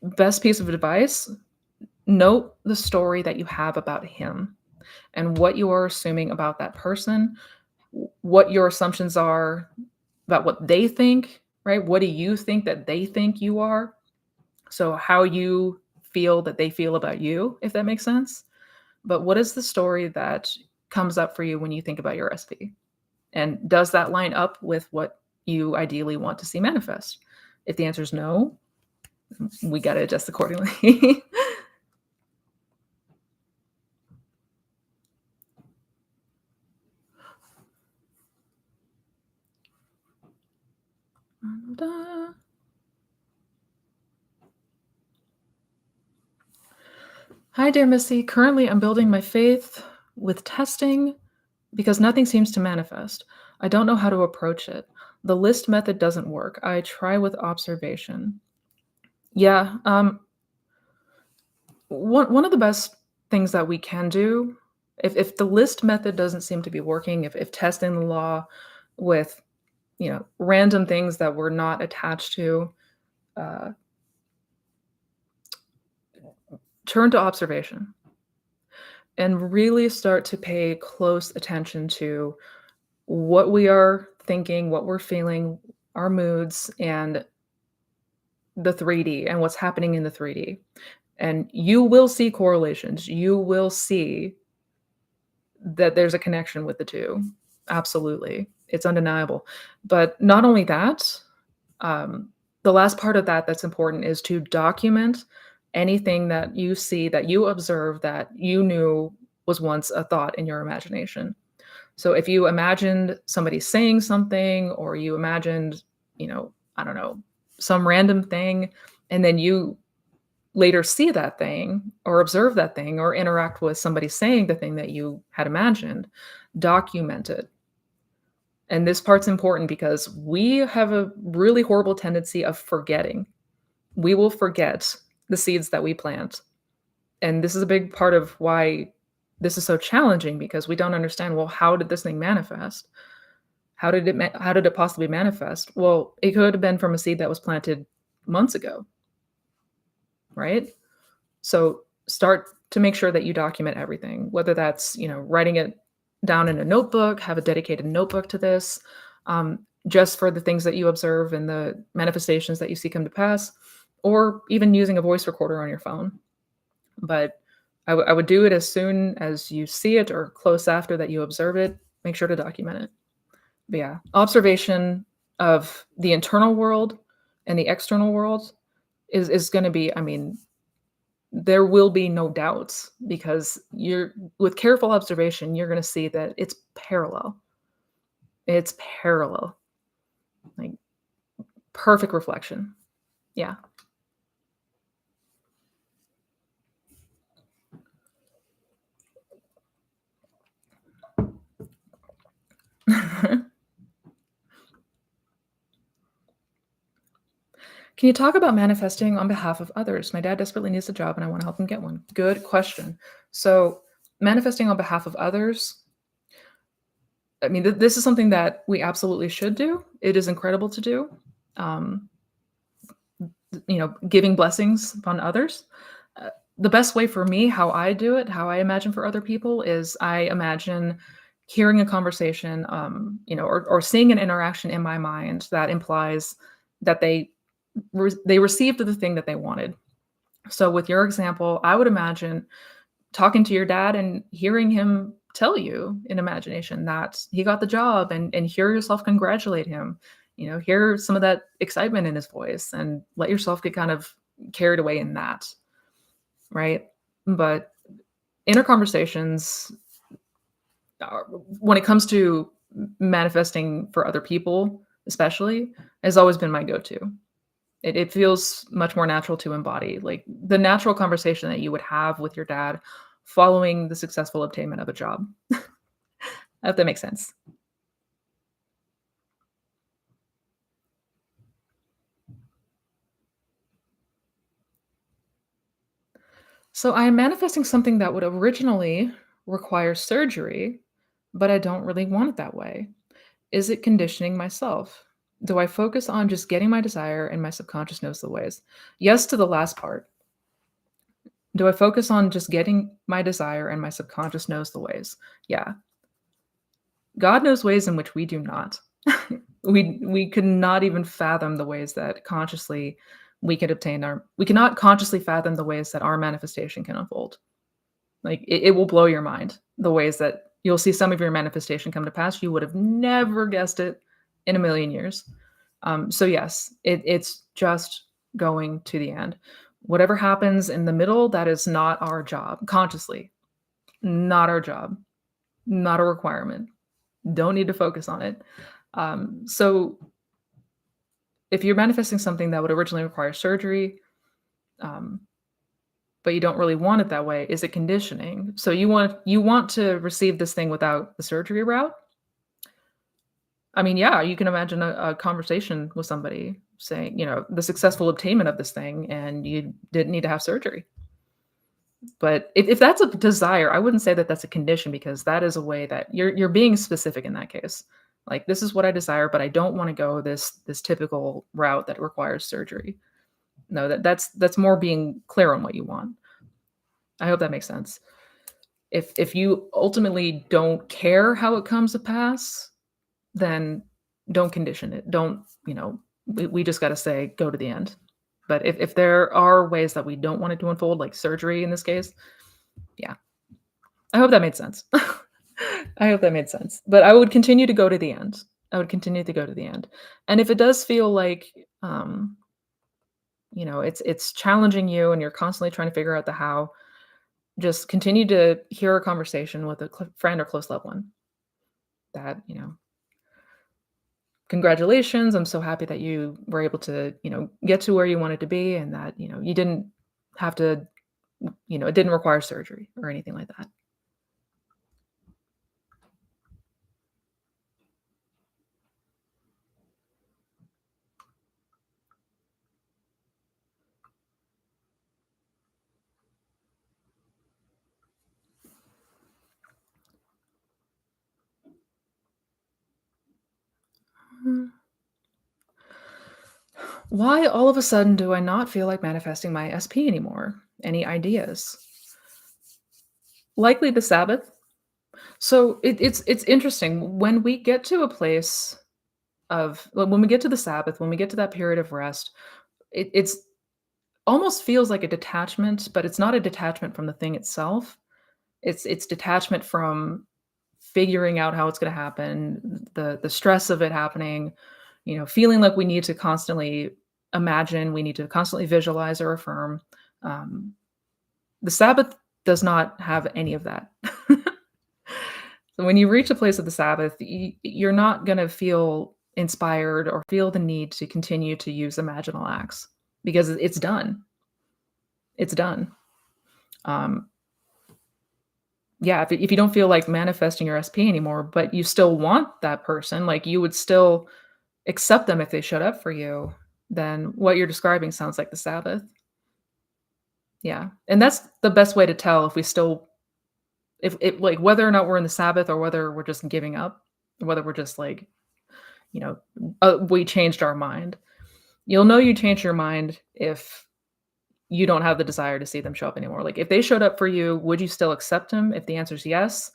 best piece of advice, note the story that you have about him and what you are assuming about that person, what your assumptions are about what they think, right? What do you think that they think you are? So, how you feel that they feel about you, if that makes sense. But what is the story that comes up for you when you think about your SP? And does that line up with what you ideally want to see manifest? If the answer is no, we got to adjust accordingly. Hi, dear Missy. Currently, I'm building my faith with testing because nothing seems to manifest. I don't know how to approach it. The list method doesn't work. I try with observation. Yeah, one of the best things that we can do, if the list method doesn't seem to be working, if testing the law with random things that we're not attached to, uh, turn to observation and really start to pay close attention to what we are thinking, what we're feeling, our moods, and the 3D and what's happening in the 3D. And you will see correlations. You will see that there's a connection with the two. Absolutely. It's undeniable. But not only that, um, the last part of that that's important is to document anything that you see, that you observe, that you knew was once a thought in your imagination. So if you imagined somebody saying something, or you imagined, I don't know, some random thing, and then you later see that thing or observe that thing or interact with somebody saying the thing that you had imagined, document it. And this part's important because we have a really horrible tendency of forgetting. We will forget the seeds that we plant. And this is a big part of why this is so challenging, because we don't understand, well, how did this thing manifest? How did it possibly manifest? Well, it could have been from a seed that was planted months ago, right? So start to make sure that you document everything, whether that's, writing it down in a notebook, have a dedicated notebook to this, just for the things that you observe and the manifestations that you see come to pass, or even using a voice recorder on your phone. But I would do it as soon as you see it or close after that you observe it. Make sure to document it. But yeah, observation of the internal world and the external world is going to be, there will be no doubts, because you're with careful observation, you're going to see that it's parallel. It's parallel. Like perfect reflection. Yeah. Can you talk about manifesting on behalf of others? My dad desperately needs a job and I want to help him get one. Good question. So, manifesting on behalf of others, this is something that we absolutely should do. It is incredible to do. Um, giving blessings upon others. The best way for me, how I do it, how I imagine for other people, is I imagine hearing a conversation, or seeing an interaction in my mind that implies that they received the thing that they wanted. So with your example, I would imagine talking to your dad and hearing him tell you in imagination that he got the job, and hear yourself congratulate him. Hear some of that excitement in his voice and let yourself get kind of carried away in that, right? But inner conversations, when it comes to manifesting for other people, especially, has always been my go-to. It feels much more natural to embody, like, the natural conversation that you would have with your dad following the successful obtainment of a job. I hope that makes sense. So I am manifesting something that would originally require surgery, but I don't really want it that way. Is it conditioning myself? Do I focus on just getting my desire and my subconscious knows the ways? Yes to the last part. Do I focus on just getting my desire and my subconscious knows the ways? Yeah. God knows ways in which we do not. We could not even fathom the ways that consciously we cannot consciously fathom the ways that our manifestation can unfold. Like, it will blow your mind, the ways that you'll see some of your manifestation come to pass. You would have never guessed it in a million years. So yes, it's just going to the end. Whatever happens in the middle, that is not our job. Consciously, not our job, not a requirement. Don't need to focus on it. So if you're manifesting something that would originally require surgery, um, but you don't really want it that way, is it conditioning? So you want to receive this thing without the surgery route? I mean, yeah, you can imagine a conversation with somebody saying, the successful obtainment of this thing, and you didn't need to have surgery. But if that's a desire, I wouldn't say that that's a condition because that is a way that you're being specific in that case. Like, this is what I desire, but I don't want to go this typical route that requires surgery. No, that's more being clear on what you want. I hope that makes sense. If you ultimately don't care how it comes to pass, then don't condition it. Don't, we just got to say go to the end. But if there are ways that we don't want it to unfold, like surgery in this case, yeah, I hope that made sense. I hope that made sense. But I would continue to go to the end. I would continue to go to the end. And if it does feel like, um, it's challenging you and you're constantly trying to figure out the how, just continue to hear a conversation with a friend or close loved one that, congratulations. I'm so happy that you were able to, get to where you wanted to be and that, you didn't have to, it didn't require surgery or anything like that. Mm. Why all of a sudden do I not feel like manifesting my SP anymore? Any ideas? Likely the Sabbath. So it's interesting when we get to a place when we get to the Sabbath, when we get to that period of rest, it's almost feels like a detachment, but it's not a detachment from the thing itself. It's detachment from figuring out how it's going to happen, the stress of it happening, feeling like we need to constantly imagine, we need to constantly visualize or affirm. Um, the Sabbath does not have any of that. So when you reach a place of the Sabbath, you're not going to feel inspired or feel the need to continue to use imaginal acts because it's done. It's done. Um, yeah, if you don't feel like manifesting your SP anymore, but you still want that person, like you would still accept them if they showed up for you, then what you're describing sounds like the Sabbath. Yeah. And that's the best way to tell if we still if it like whether or not we're in the Sabbath or whether we're just giving up, whether we're just like, you know, we changed our mind. You'll know you changed your mind if you don't have the desire to see them show up anymore. Like if they showed up for you, would you still accept them? If the answer is yes,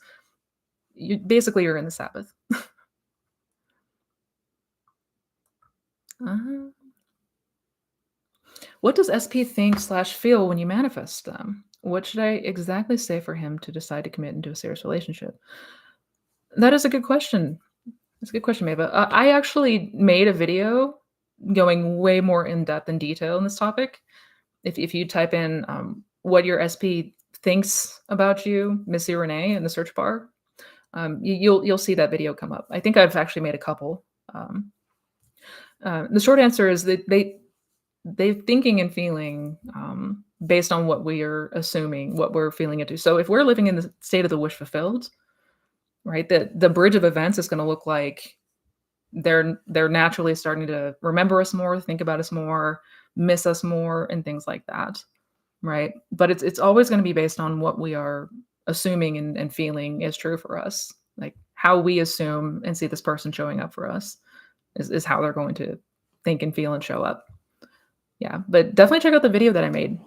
you're in the Sabbath. Uh, what does SP think slash feel when you manifest them? What should I exactly say for him to decide to commit into a serious relationship? That is a good question. That's a good question, Maba. I actually made a video going way more in depth and detail in this topic. If you type in what your SP thinks about you, Missy Renee, in the search bar, you'll see that video come up. I think I've actually made a couple. Um, The short answer is that they're thinking and feeling, based on what we are assuming, what we're feeling into. So if we're living in the state of the wish fulfilled, right, the bridge of events is gonna look like they're naturally starting to remember us more, think about us more, miss us more, and things like that, right? But it's always gonna be based on what we are assuming and feeling is true for us. Like, how we assume and see this person showing up for us is how they're going to think and feel and show up. Yeah, but definitely check out the video that I made.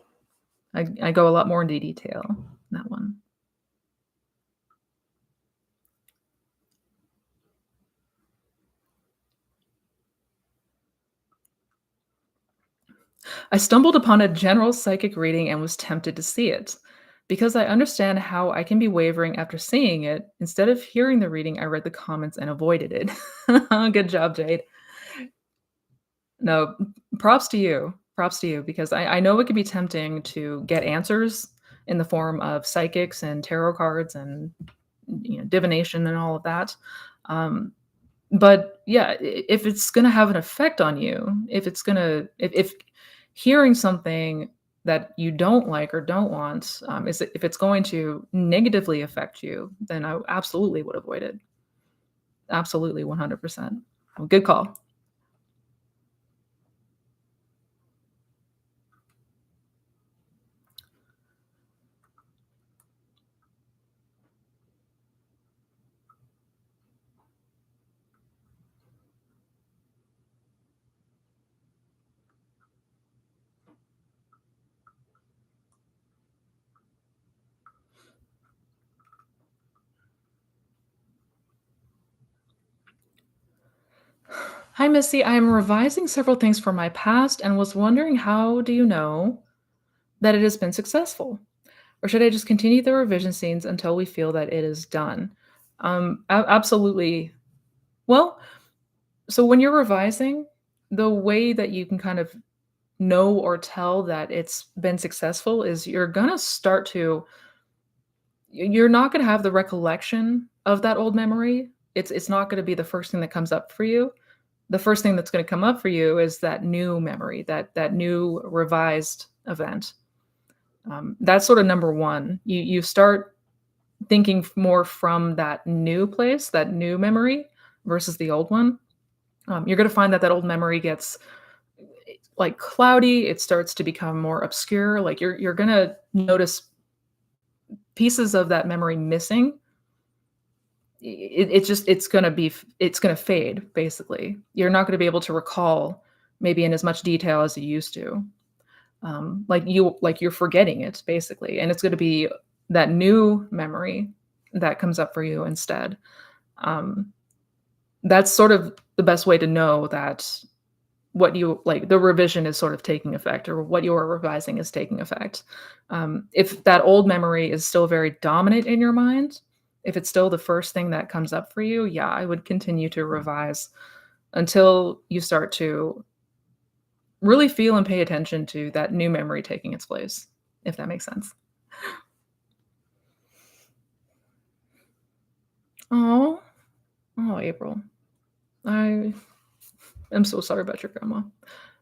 I go a lot more into detail in that one. I stumbled upon a general psychic reading and was tempted to see it. Because I understand how I can be wavering after seeing it, instead of hearing the reading, I read the comments and avoided it. Good job, Jade. No, props to you. Props to you because I know it can be tempting to get answers in the form of psychics and tarot cards and divination and all of that. Um, but yeah, if it's gonna have an effect on you, if it's gonna if hearing something that you don't like or don't want, if it's going to negatively affect you, then I absolutely would avoid it. Absolutely, 100%. Good call. Hi, Missy. I am revising several things from my past and was wondering, how do you know that it has been successful? Or should I just continue the revision scenes until we feel that it is done? Absolutely. Well, so when you're revising, the way that you can kind of know or tell that it's been successful is you're gonna start to you're not gonna have the recollection of that old memory. It's not gonna be the first thing that comes up for you. The first thing that's gonna come up for you is that new memory, that new revised event. That's sort of number one. You start thinking more from that new place, that new memory versus the old one. You're gonna find that that old memory gets like cloudy. It starts to become more obscure. Like you're gonna notice pieces of that memory missing. It's just it's gonna fade. Basically, you're not gonna be able to recall maybe in as much detail as you used to. Like you're forgetting it basically, and it's gonna be that new memory that comes up for you instead. Um, that's sort of the best way to know that what you like the revision is sort of taking effect or what you're revising is taking effect. If that old memory is still very dominant in your mind, if it's still the first thing that comes up for you, yeah, I would continue to revise until you start to really feel and pay attention to that new memory taking its place, if that makes sense. Oh, oh, April. I am so sorry about your grandma,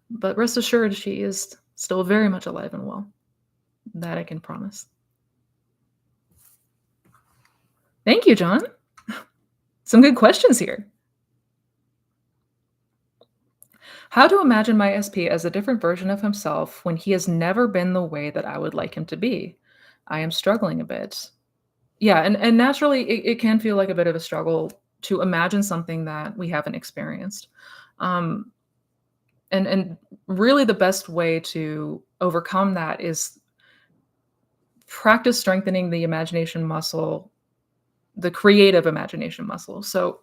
but rest assured she is still very much alive and well. That I can promise. Thank you, John. Some good questions here. How to imagine my SP as a different version of himself when he has never been the way that I would like him to be? I am struggling a bit. Yeah, and naturally, it can feel like a bit of a struggle to imagine something that we haven't experienced. Um, and really the best way to overcome that is practice strengthening the imagination muscle, the creative imagination muscle. So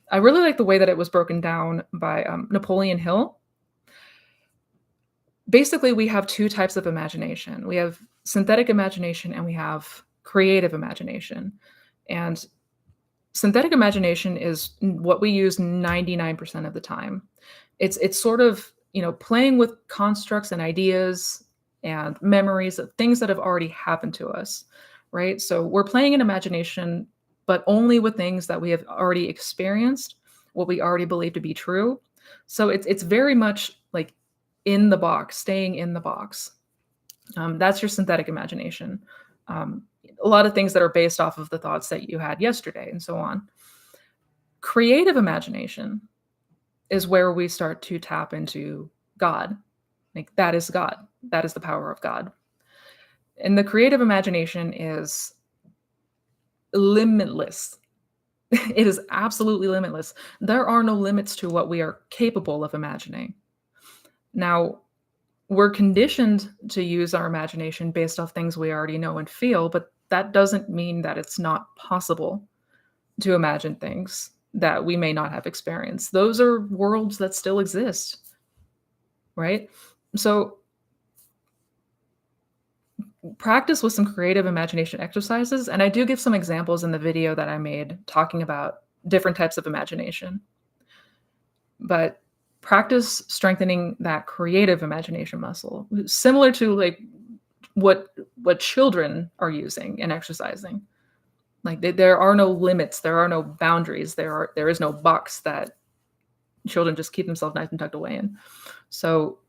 I really like the way that it was broken down by Napoleon Hill. Basically, we have two types of imagination. We have synthetic imagination and we have creative imagination. And synthetic imagination is what we use 99% of the time. It's sort of, playing with constructs and ideas and memories of things that have already happened to us, right? So we're playing in imagination, but only with things that we have already experienced, what we already believe to be true. So it's very much like in the box, staying in the box. That's your synthetic imagination. Um, a lot of things that are based off of the thoughts that you had yesterday and so on. Creative imagination is where we start to tap into God. Like that is God. That is the power of God. And the creative imagination is limitless. It is absolutely limitless. There are no limits to what we are capable of imagining. Now, we're conditioned to use our imagination based off things we already know and feel, but that doesn't mean that it's not possible to imagine things that we may not have experienced. Those are worlds that still exist, right? So, practice with some creative imagination exercises. And I do give some examples in the video that I made talking about different types of imagination. But practice strengthening that creative imagination muscle, similar to like what children are using and exercising. Like there are no limits, there are no boundaries, there is no box that children just keep themselves nice and tucked away in. So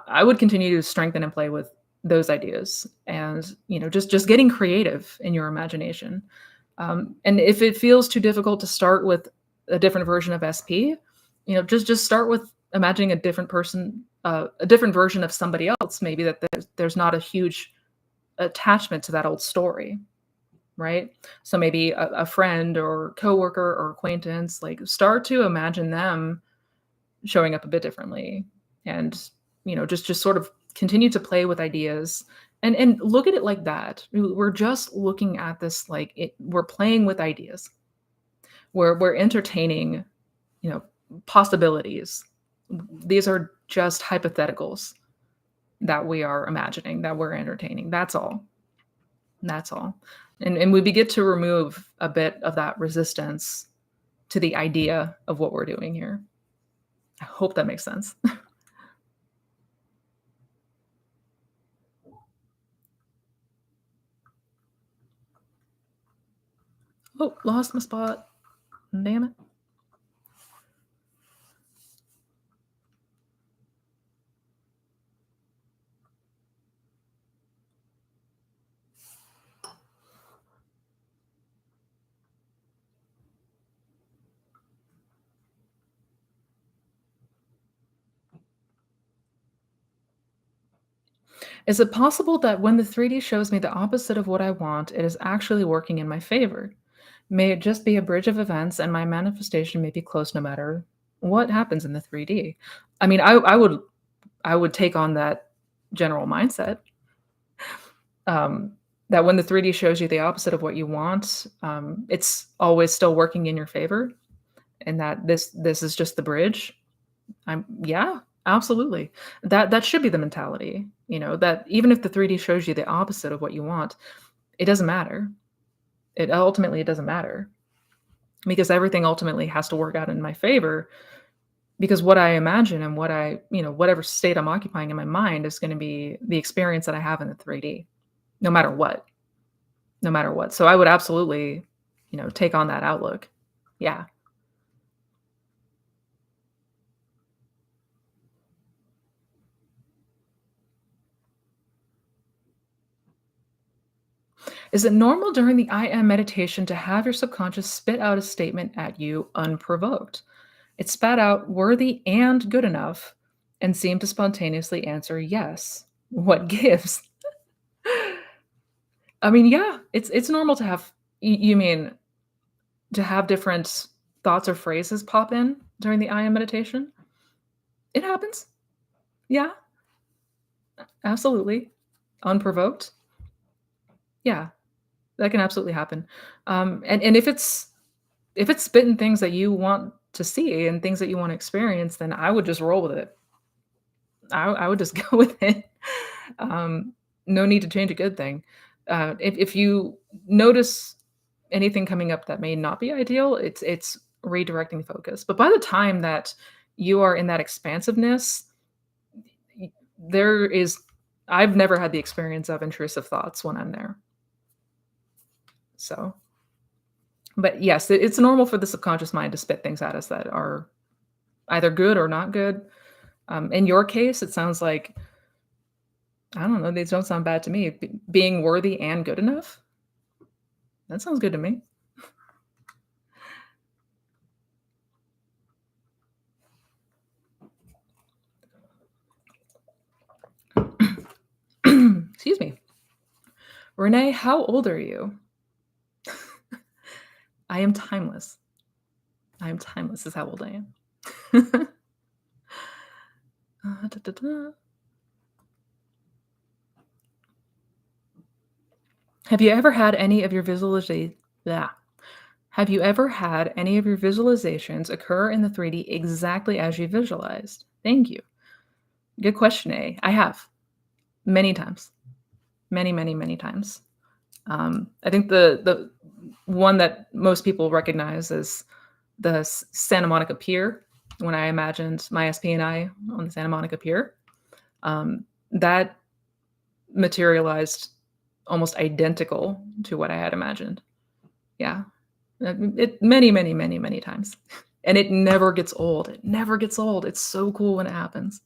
I would continue to strengthen and play with those ideas, and just getting creative in your imagination. And if it feels too difficult to start with a different version of SP, just start with imagining a different person, a different version of somebody else. Maybe that there's not a huge attachment to that old story, right? So maybe a friend or coworker or acquaintance, like start to imagine them showing up a bit differently, and just sort of continue to play with ideas and look at it like that. We're just looking at this like we're playing with ideas. We're entertaining, you know, possibilities. These are just hypotheticals that we are imagining, that we're entertaining. That's all. That's all. And we begin to remove a bit of that resistance to the idea of what we're doing here. I hope that makes sense. Oh, lost my spot. Damn it. Is it possible that when the 3D shows me the opposite of what I want, it is actually working in my favor? May it just be a bridge of events and my manifestation may be close no matter what happens in the 3D? I mean, I would take on that general mindset, um, that when the 3D shows you the opposite of what you want, it's always still working in your favor, and that this is just the bridge. Yeah, absolutely. That should be the mentality, that even if the 3D shows you the opposite of what you want, it doesn't matter. It doesn't matter, because everything ultimately has to work out in my favor, because what I imagine and whatever state I'm occupying in my mind is going to be the experience that I have in the 3D, no matter what, no matter what. So I would absolutely, take on that outlook. Yeah. Is it normal during the I am meditation to have your subconscious spit out a statement at you unprovoked? It spat out worthy and good enough and seemed to spontaneously answer yes. What gives? I mean, yeah, it's normal to have you mean to have different thoughts or phrases pop in during the I am meditation? It happens. Yeah, absolutely. Unprovoked? Yeah, that can absolutely happen. And if it's spitting things that you want to see and things that you want to experience, then I would just roll with it. I would just go with it. Um, no need to change a good thing. If you notice anything coming up that may not be ideal, it's redirecting focus. But by the time that you are in that expansiveness, y- there is I've never had the experience of intrusive thoughts when I'm there. So, but yes, it's normal for the subconscious mind to spit things at us that are either good or not good. In your case, it sounds like, I don't know, these don't sound bad to me. Being worthy and good enough? That sounds good to me. Excuse me. Renee, how old are you? I am timeless. I am timeless is how old I am. Da, da, da. Have you ever had any of your Have you ever had any of your visualizations occur in the 3D exactly as you visualized? Thank you. Good question, A. I have many times, many, many, many times. I think the one that most people recognize is the Santa Monica Pier. When I imagined my SP and I on the Santa Monica Pier, that materialized almost identical to what I had imagined. Yeah, many, many, many, many times, and it never gets old. It never gets old. It's so cool when it happens.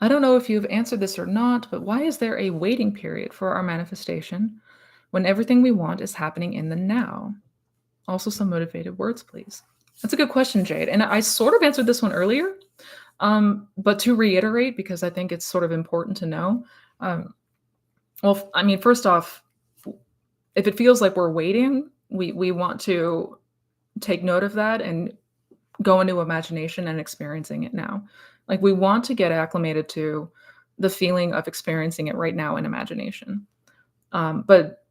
I don't know if you've answered this or not, but why is there a waiting period for our manifestation when everything we want is happening in the now? Also, some motivated words, please. That's a good question, Jade. And I sort of answered this one earlier, but to reiterate, because I think it's sort of important to know. Well, I mean, first off, if it feels like we're waiting, we want to take note of that and go into imagination and experiencing it now. Like we want to get acclimated to the feeling of experiencing it right now in imagination. But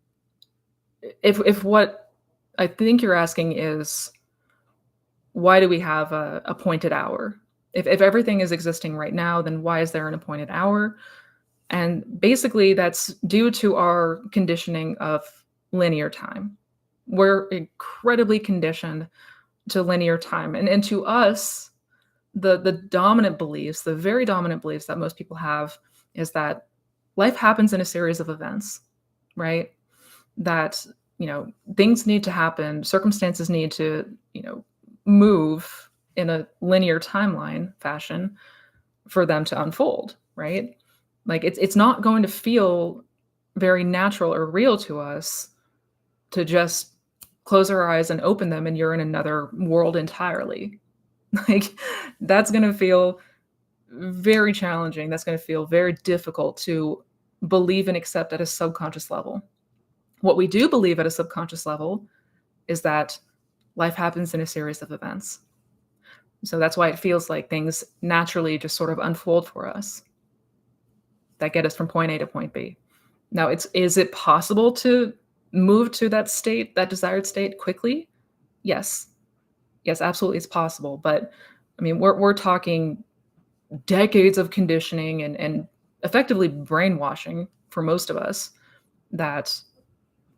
if what I think you're asking is why do we have a appointed hour? If everything is existing right now, then why is there an appointed hour? And basically, that's due to our conditioning of linear time. We're incredibly conditioned to linear time. And to us, the dominant beliefs, the very dominant beliefs that most people have is that life happens in a series of events, right? That, things need to happen, circumstances need to, move in a linear timeline fashion for them to unfold, right? Like it's not going to feel very natural or real to us to just close our eyes and open them and you're in another world entirely. Like that's going to feel very challenging. That's going to feel very difficult to believe and accept at a subconscious level. What we do believe at a subconscious level is that life happens in a series of events. So that's why it feels like things naturally just sort of unfold for us that get us from point A to point B. Now, is it possible to move to that state, that desired state quickly? Yes. Yes, absolutely it's possible. But I mean, we're talking decades of conditioning and effectively brainwashing for most of us that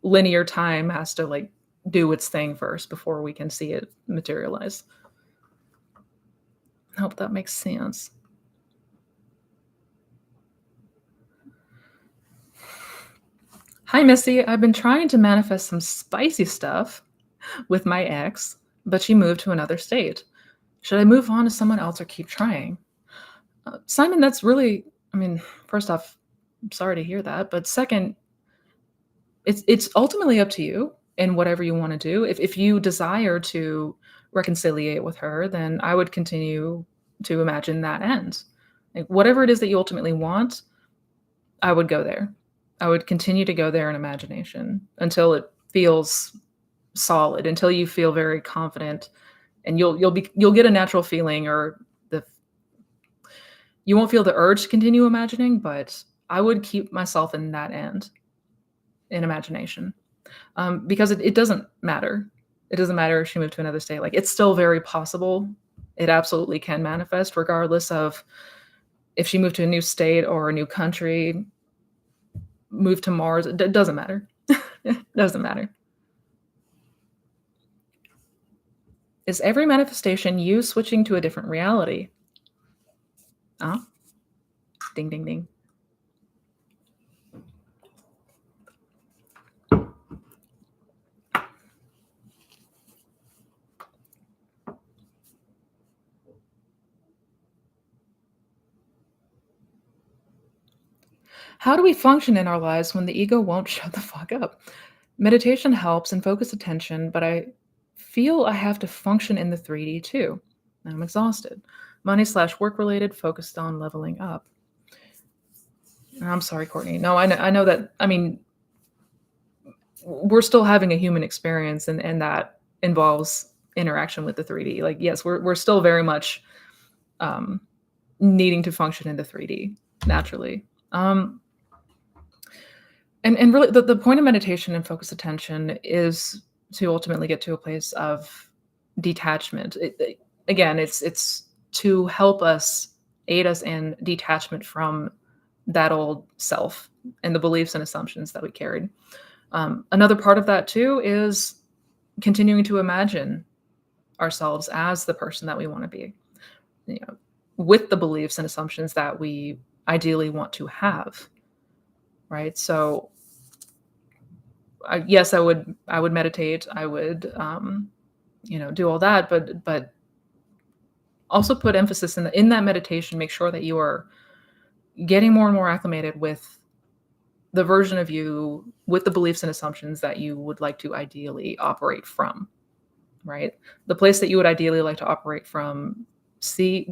linear time has to like do its thing first before we can see it materialize. I hope that makes sense. Hi, Missy. I've been trying to manifest some spicy stuff with my ex, but she moved to another state. Should I move on to someone else or keep trying? Simon, that's really, I mean, first off, I'm sorry to hear that. But second, it's ultimately up to you and whatever you want to do. If you desire to reconciliate with her, then I would continue to imagine that ends. Like whatever it is that you ultimately want, I would go there. I would continue to go there in imagination until it feels solid, until you feel very confident, and you'll get a natural feeling, or the you won't feel the urge to continue imagining, but I would keep myself in that end in imagination, because it doesn't matter. It doesn't matter if she moved to another state. Like it's still very possible. It absolutely can manifest, regardless of if she moved to a new state or a new country, move to Mars. It doesn't matter. It doesn't matter. Is every manifestation you switching to a different reality? Ah, ding, ding, ding. How do we function in our lives when the ego won't shut the fuck up? Meditation helps and focus attention, but I feel I have to function in the 3D too. I'm exhausted. Money/work related, focused on leveling up. I'm sorry, Courtney. No, I know that. I mean, we're still having a human experience, and that involves interaction with the 3D. Like, yes, we're still very much um, needing to function in the 3D naturally. And really, the point of meditation and focused attention is to ultimately get to a place of detachment. Again, it's to help us, aid us in detachment from that old self and the beliefs and assumptions that we carried. Another part of that too is continuing to imagine ourselves as the person that we want to be, you know, with the beliefs and assumptions that we ideally want to have. Right. So yes, I would meditate. I would, do all that, but also put emphasis in that meditation. Make sure that you are getting more and more acclimated with the version of you, with the beliefs and assumptions that you would like to ideally operate from. Right, the place that you would ideally like to operate from.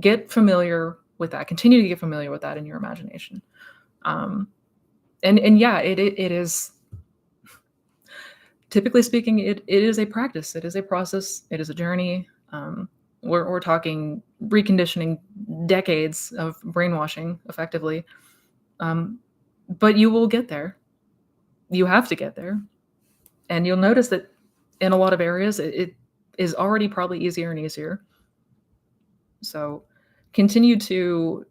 Get familiar with that. Continue to get familiar with that in your imagination. And yeah, it is. Typically speaking, it is a practice. It is a process. It is a journey. We're talking reconditioning, decades of brainwashing, effectively. But you will get there. You have to get there, and you'll notice that in a lot of areas, it is already probably easier and easier. So, continue to,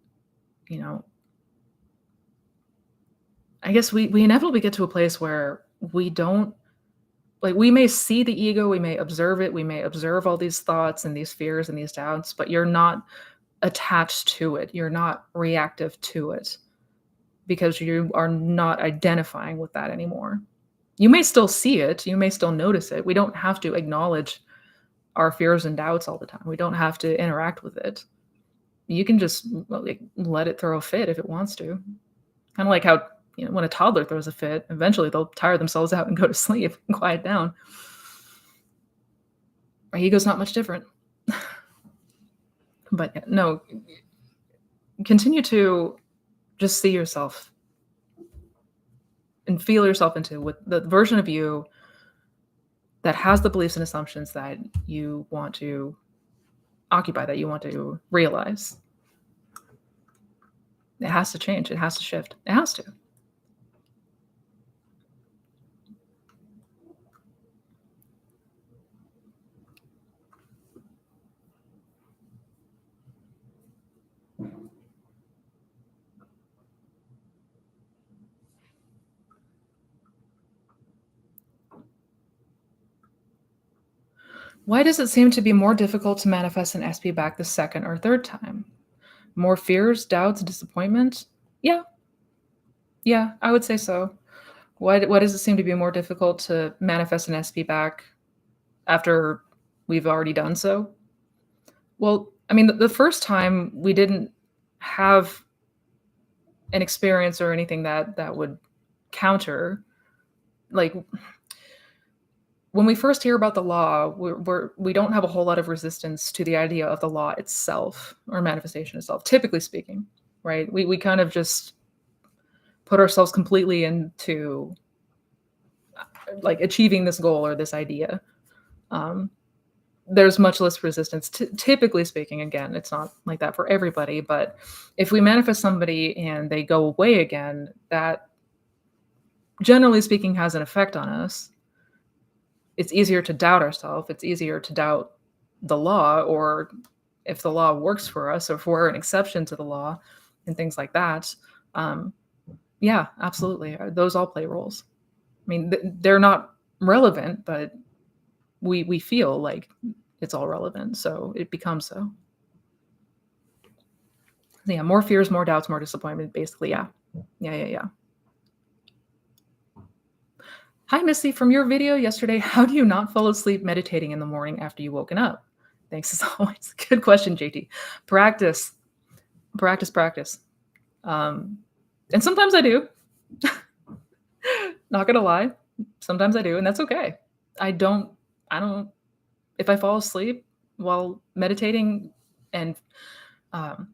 I guess we inevitably get to a place where we don't. Like, we may see the ego, we may observe it, we may observe all these thoughts and these fears and these doubts, but you're not attached to it. You're not reactive to it because you are not identifying with that anymore. You may still see it, you may still notice it. We don't have to acknowledge our fears and doubts all the time. We don't have to interact with it. You can just let it throw a fit if it wants to. Kind of like how when a toddler throws a fit, eventually they'll tire themselves out and go to sleep and quiet down. Our ego's not much different. But no, continue to just see yourself and feel yourself into with the version of you that has the beliefs and assumptions that you want to occupy, that you want to realize. It has to change. It has to shift. It has to. Why does it seem to be more difficult to manifest an SP back the second or third time? More fears, doubts, disappointment? Yeah. Yeah, I would say so. Why does it seem to be more difficult to manifest an SP back after we've already done so? Well, I mean, the first time we didn't have an experience or anything that would counter, like, when we first hear about the law, we don't have a whole lot of resistance to the idea of the law itself or manifestation itself, typically speaking, right? We kind of just put ourselves completely into like achieving this goal or this idea. There's much less resistance, typically speaking. Again, it's not like that for everybody, but if we manifest somebody and they go away again, that generally speaking has an effect on us. It's easier to doubt ourselves. It's easier to doubt the law, or if the law works for us, or if we're an exception to the law and things like that. Yeah, absolutely. Those all play roles. I mean, they're not relevant, but we feel like it's all relevant, so it becomes so. Yeah, more fears, more doubts, more disappointment, basically. Yeah. Hi, Missy, from your video yesterday, how do you not fall asleep meditating in the morning after you've woken up? Thanks as always. Good question, JT. Practice. And sometimes I do. Not gonna lie, sometimes I do, and that's okay. I don't I don't if I fall asleep while meditating and, um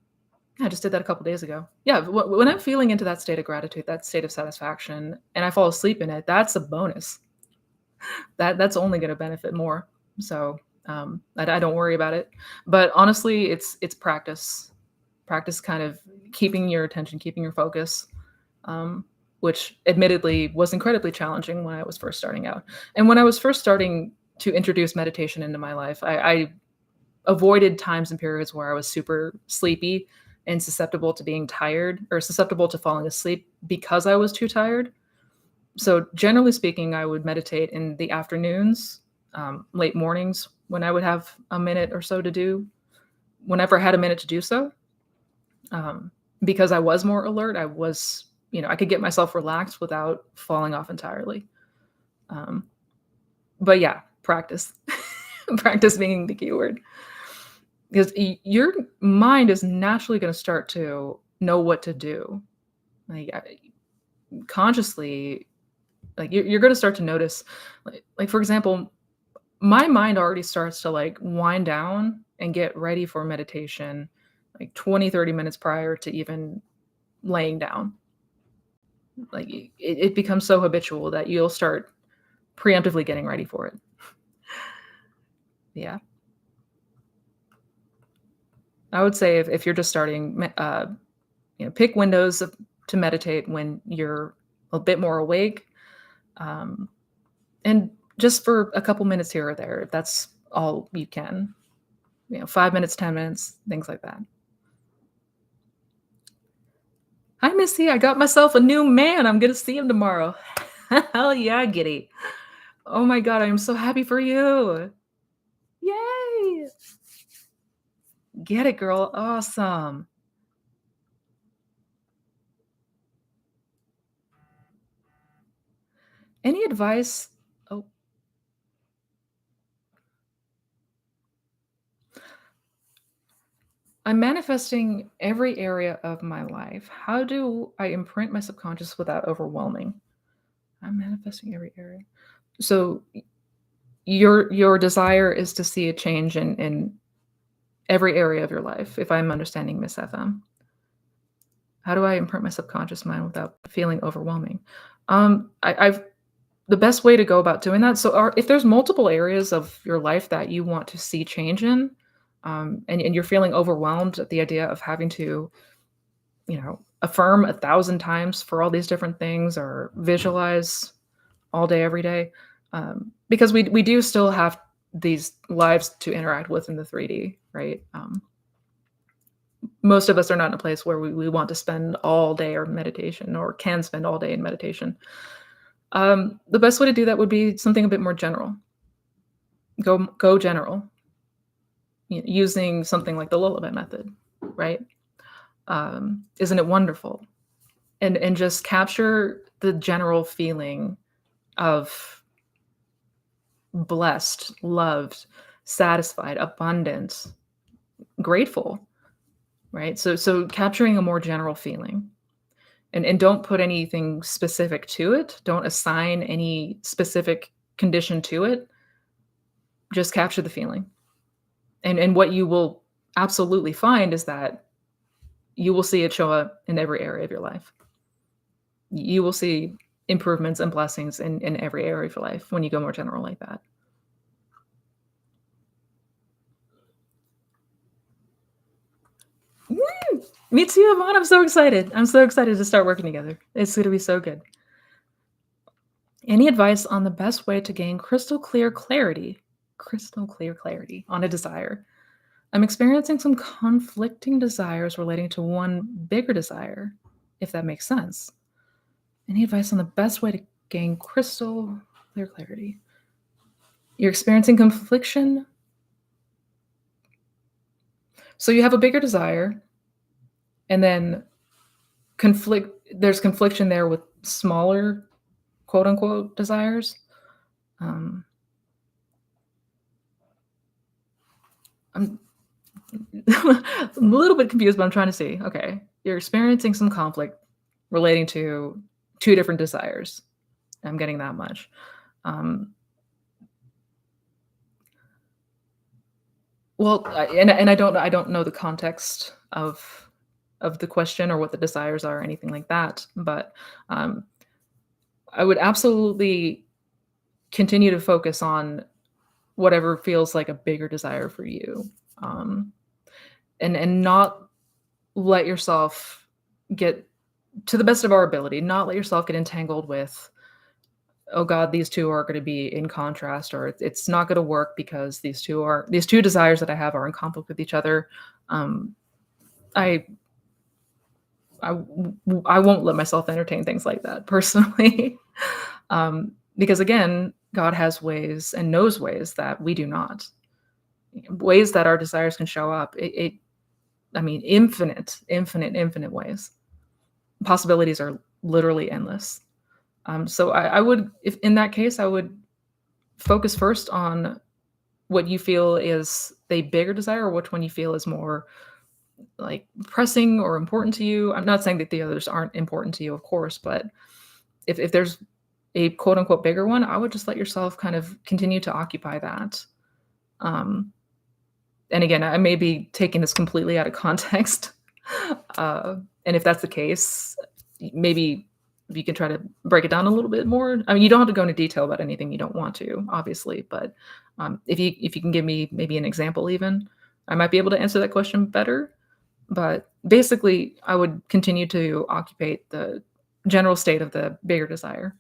I just did that a couple days ago. Yeah, when I'm feeling into that state of gratitude, that state of satisfaction, and I fall asleep in it, that's a bonus. That's only gonna benefit more. So, I don't worry about it. But honestly, it's practice. Practice kind of keeping your attention, keeping your focus, um, which admittedly was incredibly challenging when I was first starting out. And when I was first starting to introduce meditation into my life, I avoided times and periods where I was super sleepy and susceptible to being tired or susceptible to falling asleep because I was too tired. So, generally speaking, I would meditate in the afternoons, late mornings when I would have a minute or so to do, whenever I had a minute to do so. Because I was more alert, I could get myself relaxed without falling off entirely. Um, but yeah, practice. Practice being the key word. Because your mind is naturally going to start to know what to do. Like consciously, like you're going to start to notice, like for example, my mind already starts to like wind down and get ready for meditation like 20-30 minutes prior to even laying down. Like it becomes so habitual that you'll start preemptively getting ready for it. Yeah. I would say if you're just starting, pick windows to meditate when you're a bit more awake, um, and just for a couple minutes here or there, if that's all you can. 5 minutes, 10 minutes, things like that. Hi, Missy. I got myself a new man. I'm gonna see him tomorrow. Hell yeah, giddy. Oh my god, I am so happy for you. Yay! Get it, girl. Awesome. Any advice? Oh, I'm manifesting every area of my life. How do I imprint my subconscious without overwhelming? I'm manifesting every area. So your desire is to see a change in every area of your life, if I'm understanding Miss FM. How do I imprint my subconscious mind without feeling overwhelming? I've the best way to go about doing that. So, if there's multiple areas of your life that you want to see change in, and you're feeling overwhelmed at the idea of having to, affirm 1,000 times for all these different things or visualize all day, every day, because we do still have these lives to interact with in the 3D, right? Most of us are not in a place where we want to spend all day or meditation or can spend all day in meditation. The best way to do that would be something a bit more general. Go general, using something like the lullaby method, right? Isn't it wonderful? And just capture the general feeling of blessed, loved, satisfied, abundant, grateful, right? So capturing a more general feeling. And don't put anything specific to it. Don't assign any specific condition to it. Just capture the feeling. And what you will absolutely find is that you will see it show up in every area of your life. You will see improvements and blessings in every area of your life when you go more general like that. Woo! Me too, Yvonne. I'm so excited. I'm so excited to start working together. It's going to be so good. Any advice on the best way to gain crystal clear clarity on a desire? I'm experiencing some conflicting desires relating to one bigger desire, if that makes sense. Any advice on the best way to gain crystal clear clarity? You're experiencing confliction. So you have a bigger desire, and then there's confliction there with smaller quote unquote desires. Um, I'm, I'm a little bit confused, but I'm trying to see. Okay, you're experiencing some conflict relating to two different desires. I'm getting that much. Um, well, and I don't know the context of the question or what the desires are or anything like that, but um, I would absolutely continue to focus on whatever feels like a bigger desire for you, um, and not let yourself get, to the best of our ability, not let yourself get entangled with, oh god, these two are going to be in contrast, or it's not going to work because these two desires that I have are in conflict with each other. um, I I won't let myself entertain things like that personally. Because again, God has ways and knows ways that we do not, ways that our desires can show up. I mean, infinite ways. Possibilities are literally endless. So I would, if in that case, I would focus first on what you feel is the bigger desire, or which one you feel is more like pressing or important to you. I'm not saying that the others aren't important to you, of course, but if there's a quote unquote bigger one, I would just let yourself kind of continue to occupy that. Um, and again, I may be taking this completely out of context. uh, and if that's the case, maybe you can try to break it down a little bit more. I mean, you don't have to go into detail about anything you don't want to, obviously, but if you can give me maybe an example, even I might be able to answer that question better. But basically, I would continue to occupy the general state of the bigger desire.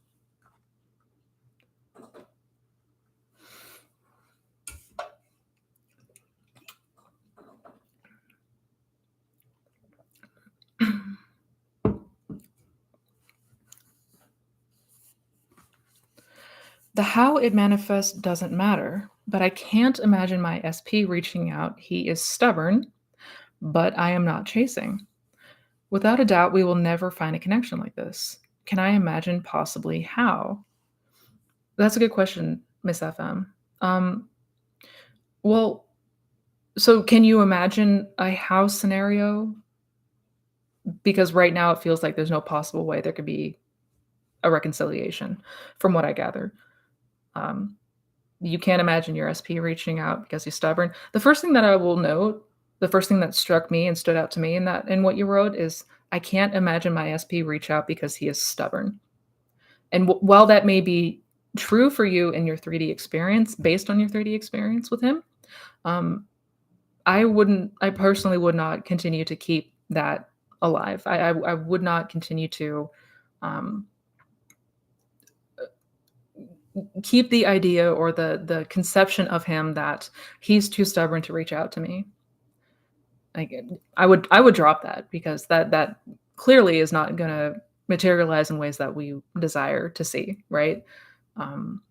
The how it manifests doesn't matter, but I can't imagine my SP reaching out. He is stubborn, but I am not chasing. Without a doubt, we will never find a connection like this. Can I imagine possibly how? That's a good question, Miss FM. Well, so can you imagine a how scenario? Because right now it feels like there's no possible way there could be a reconciliation, from what I gather. Um, you can't imagine your SP reaching out because he's stubborn. The first thing that I will note, the first thing that struck me and stood out to me in what you wrote is, I can't imagine my SP reach out because he is stubborn. And while that may be true for you in your 3D experience, based on your 3D experience with him, um, I personally would not continue to keep that alive. I would not continue to um, keep the idea or the conception of him that he's too stubborn to reach out to me. Like, I would drop that, because that clearly is not going to materialize in ways that we desire to see, right? Um,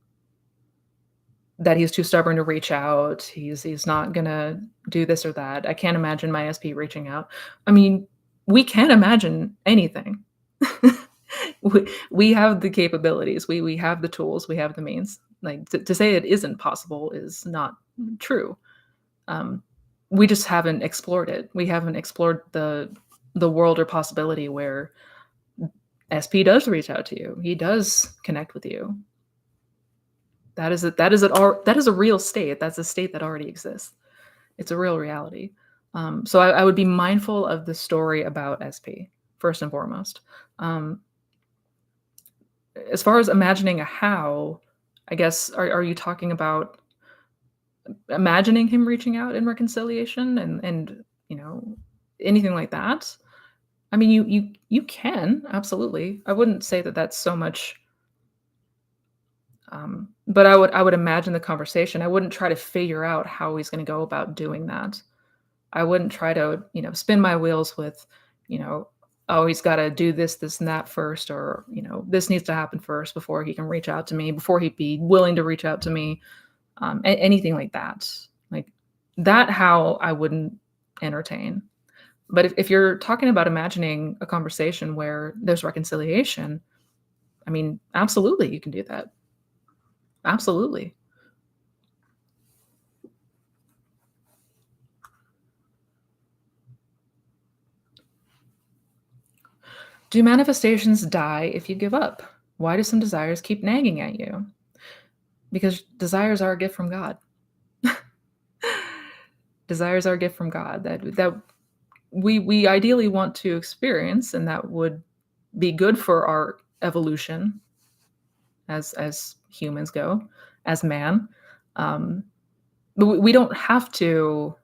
that he's too stubborn to reach out. He's not gonna do this or that. I can't imagine my SP reaching out. I mean, we can imagine anything. We have the capabilities. We have the tools. We have the means. Like, to say it isn't possible is not true. Um, we just haven't explored it. We haven't explored the world or possibility where SP does reach out to you. He does connect with you. That is a real state. That's a state that already exists. It's a real reality. So I would be mindful of the story about SP first and foremost. Um, as far as imagining a how, I guess, are you talking about imagining him reaching out in reconciliation and anything like that? I mean, you can absolutely. I wouldn't say that that's so much. But I would imagine the conversation. I wouldn't try to figure out how he's going to go about doing that. I wouldn't try to, spin my wheels with, you know, oh, he's got to do this, this, and that first, or, this needs to happen first before he can reach out to me, before he'd be willing to reach out to me, anything like that. Like that, how I wouldn't entertain. But if you're talking about imagining a conversation where there's reconciliation, I mean, absolutely, you can do that. Absolutely. Do manifestations die if you give up? Why do some desires keep nagging at you? Because desires are a gift from God. Desires are a gift from God that we ideally want to experience, and that would be good for our evolution as humans go, as man. Um, but we don't have to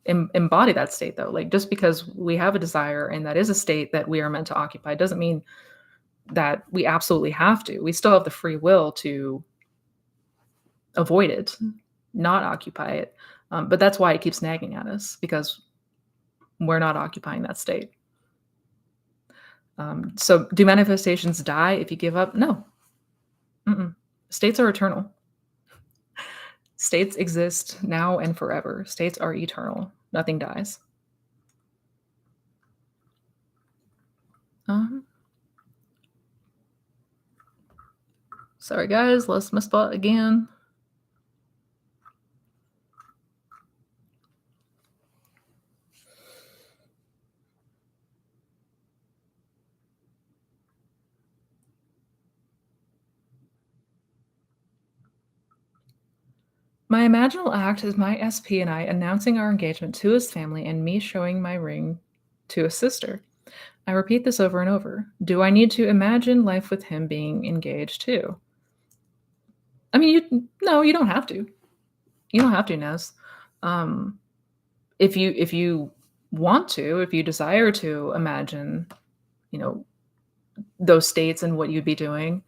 embody that state though. Like just because we have a desire and that is a state that we are meant to occupy doesn't mean that we absolutely have to. We still have the free will to avoid it, not occupy it. But that's why it keeps nagging at us because we're not occupying that state. So, do manifestations die if you give up? No. Mm-mm. States are eternal. States exist now and forever. States are eternal. Nothing dies. Uh-huh. Sorry, guys. Lost my spot again. My imaginal act is my SP and I announcing our engagement to his family and me showing my ring to his sister. I repeat this over and over. Do I need to imagine life with him being engaged too? I mean, you don't have to. You don't have to, Nez. Um, if you want to, if you desire to imagine, you know, those states and what you'd be doing,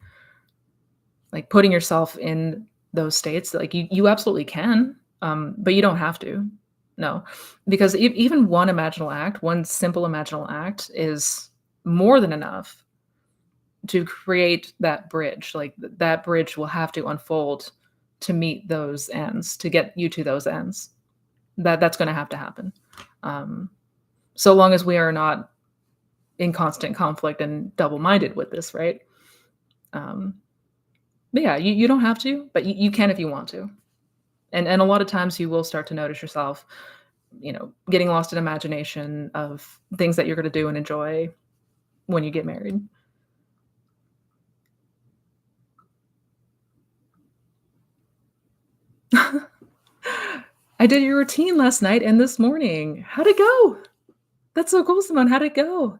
like putting yourself in those states, like you absolutely can, but you don't have to. No, because even one imaginal act, one simple imaginal act, is more than enough to create that bridge. Like that bridge will have to unfold to meet those ends, to get you to those ends. That's going to have to happen. Um, so long as we are not in constant conflict and double-minded with this, right? Um, but yeah, you don't have to, but you can if you want to. And a lot of times you will start to notice yourself, getting lost in imagination of things that you're going to do and enjoy when you get married. I did your routine last night and this morning. How'd it go? That's so cool, Simone. How'd it go?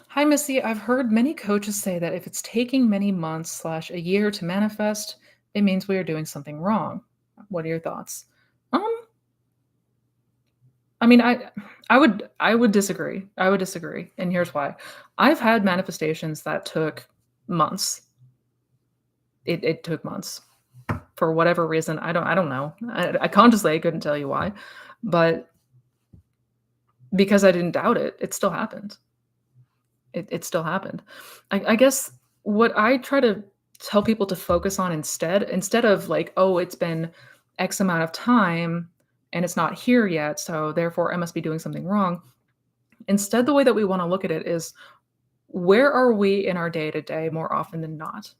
Hi, Missy. I've heard many coaches say that if it's taking many months slash a year to manifest, it means we are doing something wrong. What are your thoughts? Um, I mean, I would disagree. I would disagree, and here's why. I've had manifestations that took months. It took months for whatever reason. I don't know. I consciously I couldn't tell you why, but because I didn't doubt it, it still happened. It still happened. I guess what I try to tell people to focus on instead of like, oh, it's been X amount of time and it's not here yet, so therefore I must be doing something wrong. Instead, the way that we want to look at it is where are we in our day to day more often than not,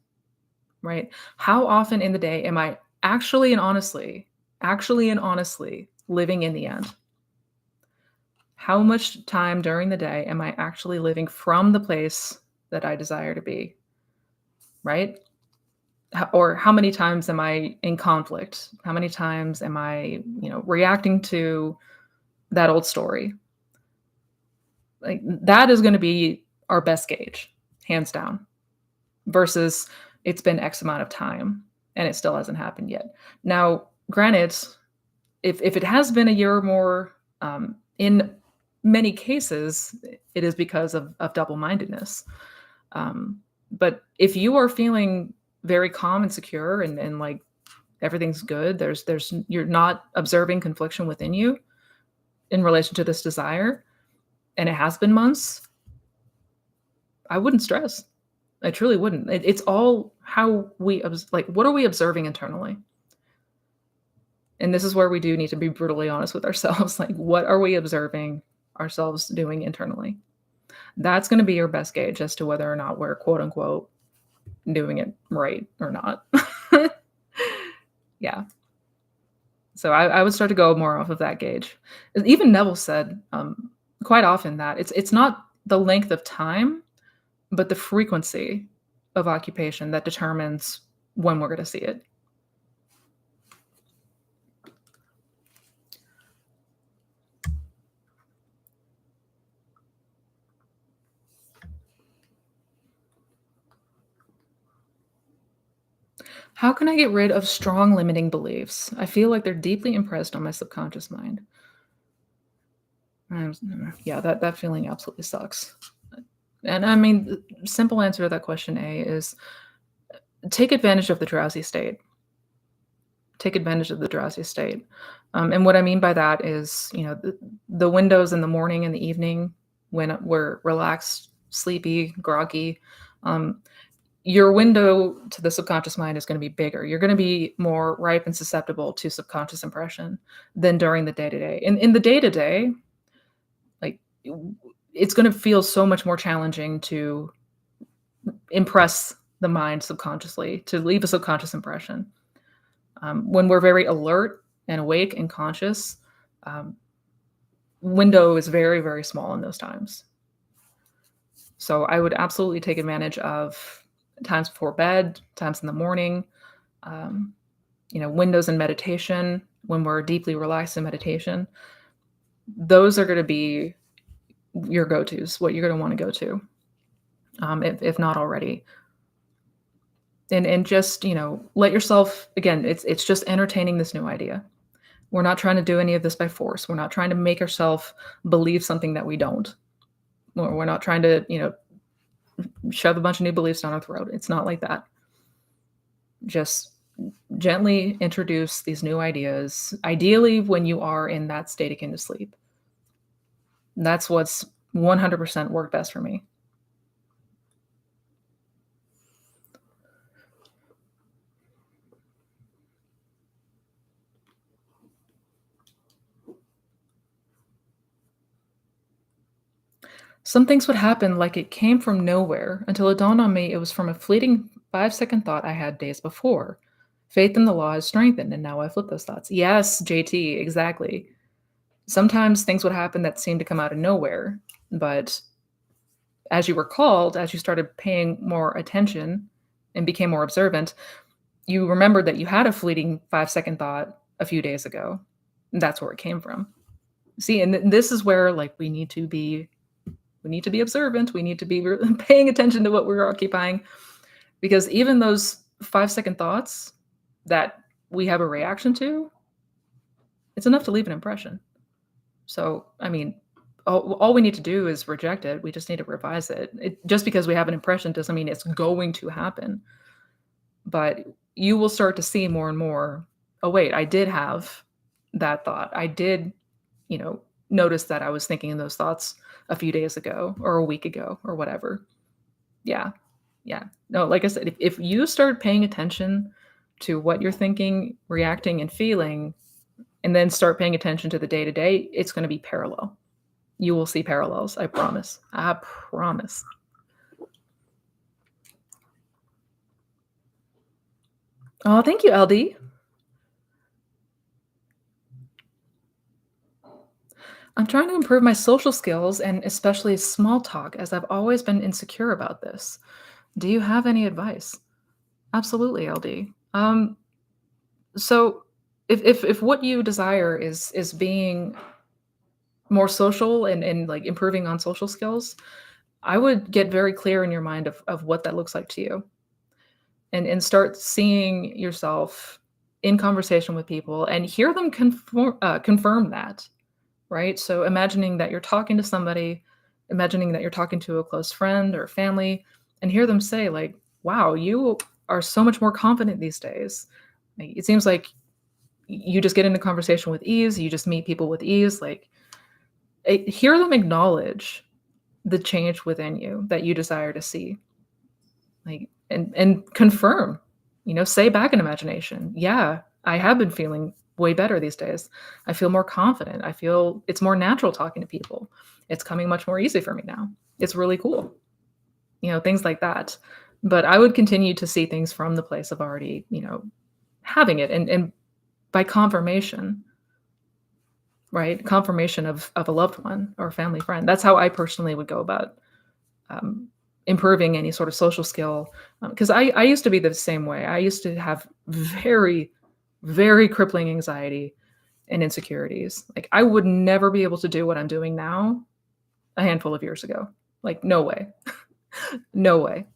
right? How often in the day am I actually and honestly living in the end? How much time during the day am I actually living from the place that I desire to be, right? Or how many times am I in conflict? How many times am I, reacting to that old story? Like that is going to be our best gauge, hands down, versus it's been X amount of time and it still hasn't happened yet. Now, granted, if it has been a year or more, in many cases, it is because of double-mindedness. But if you are feeling very calm and secure and like everything's good, there's you're not observing confliction within you in relation to this desire, and it has been months, I wouldn't stress. I truly wouldn't. It's all how like what are we observing internally? And this is where we do need to be brutally honest with ourselves. Like, what are we observing ourselves doing internally? That's going to be your best gauge as to whether or not we're quote unquote doing it right or not. Yeah. So I would start to go more off of that gauge. Even Neville said quite often that it's not the length of time, but the frequency of occupation that determines when we're going to see it. How can I get rid of strong limiting beliefs? I feel like they're deeply impressed on my subconscious mind. Yeah, that feeling absolutely sucks. And I mean, the simple answer to that question A is take advantage of the drowsy state. Take advantage of the drowsy state. And what I mean by that is, the windows in the morning and the evening when we're relaxed, sleepy, groggy. Um, your window to the subconscious mind is going to be bigger. You're going to be more ripe and susceptible to subconscious impression than during the day to day. In the day to day, like it's going to feel so much more challenging to impress the mind subconsciously, to leave a subconscious impression. When we're very alert and awake and conscious, um, window is very, very small in those times. So I would absolutely take advantage of times before bed, times in the morning, um, windows in meditation, when we're deeply relaxed in meditation. Those are going to be your go-tos, what you're going to want to go to, if not already. And just, let yourself, again, it's just entertaining this new idea. We're not trying to do any of this by force. We're not trying to make ourselves believe something that we don't. We're not trying to, shove a bunch of new beliefs down our throat. It's not like that. Just gently introduce these new ideas, ideally when you are in that state akin to sleep. That's what's 100% worked best for me. Some things would happen like it came from nowhere until it dawned on me it was from a fleeting 5-second thought I had days before. Faith in the law is strengthened, and now I flip those thoughts. Yes, JT, exactly. Sometimes things would happen that seemed to come out of nowhere, but as you were called, as you started paying more attention and became more observant, you remembered that you had a fleeting 5-second thought a few days ago. And that's where it came from. See, and this is where like we need to be observant. We need to be paying attention to what we're occupying, because even those 5-second thoughts that we have a reaction to, it's enough to leave an impression. So, I mean, all we need to do is reject it. We just need to revise it. Just because we have an impression doesn't mean it's going to happen. But you will start to see more and more, oh, wait, I did have that thought. I did, notice that I was thinking those thoughts a few days ago or a week ago or whatever. Yeah. Yeah. No, like I said, if you start paying attention to what you're thinking, reacting, and feeling, and then start paying attention to the day to day, it's going to be parallel. You will see parallels. I promise. I promise. Oh, thank you, LD. I'm trying to improve my social skills and especially small talk, as I've always been insecure about this. Do you have any advice? Absolutely, LD. So if what you desire is being more social and like improving on social skills, I would get very clear in your mind of what that looks like to you, and start seeing yourself in conversation with people and hear them confirm that, right? So imagining that you're talking to somebody, imagining that you're talking to a close friend or family, and hear them say like, wow, you are so much more confident these days. Like, it seems like you just get into conversation with ease, you just meet people with ease. Like, hear them acknowledge the change within you that you desire to see. Like, and confirm, say back in imagination, yeah, I have been feeling way better these days. I feel more confident. I feel it's more natural talking to people. It's coming much more easy for me now. It's really cool. Things like that. But I would continue to see things from the place of already, having it, and by confirmation, right? Confirmation of a loved one or a family friend. That's how I personally would go about um, improving any sort of social skill. Because I used to be the same way. I used to have very, very crippling anxiety and insecurities. Like I would never be able to do what I'm doing now a handful of years ago. Like, no way. No way.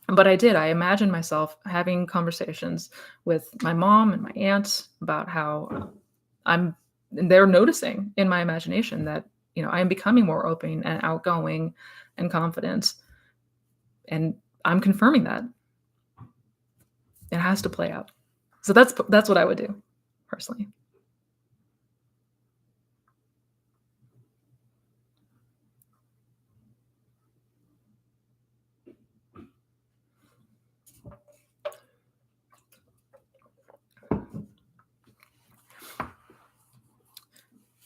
But I did. I imagined myself having conversations with my mom and my aunt about how I'm they're noticing in my imagination that, I am becoming more open and outgoing and confident. And I'm confirming that. It has to play out. So that's what I would do personally.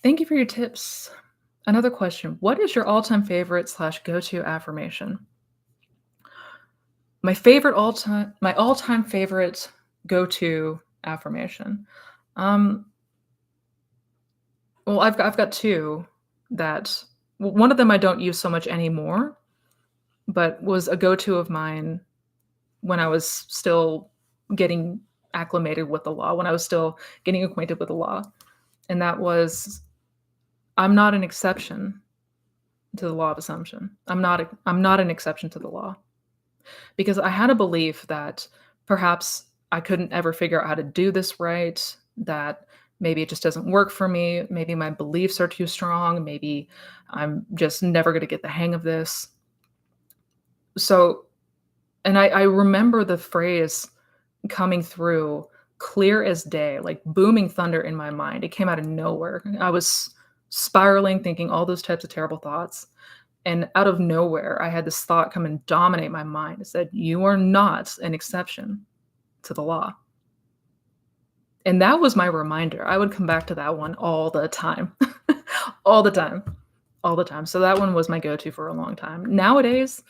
Thank you for your tips. Another question. What is your all-time favorite / go-to affirmation? My all-time favorite go-to affirmation. Um, well, I've got two that one of them I don't use so much anymore, but was a go-to of mine when I was still getting acclimated with the law, when I was still getting acquainted with the law. And that was, I'm not an exception to the law of assumption. I'm not an exception to the law. Because I had a belief that perhaps I couldn't ever figure out how to do this right, that maybe it just doesn't work for me, maybe my beliefs are too strong, maybe I'm just never going to get the hang of this. So, and I remember the phrase coming through clear as day, like booming thunder in my mind. It came out of nowhere. I was spiraling, thinking all those types of terrible thoughts. And out of nowhere, I had this thought come and dominate my mind. It said, "You are not an exception to the law." And that was my reminder. I would come back to that one all the time, all the time, all the time. So that one was my go to for a long time. Nowadays,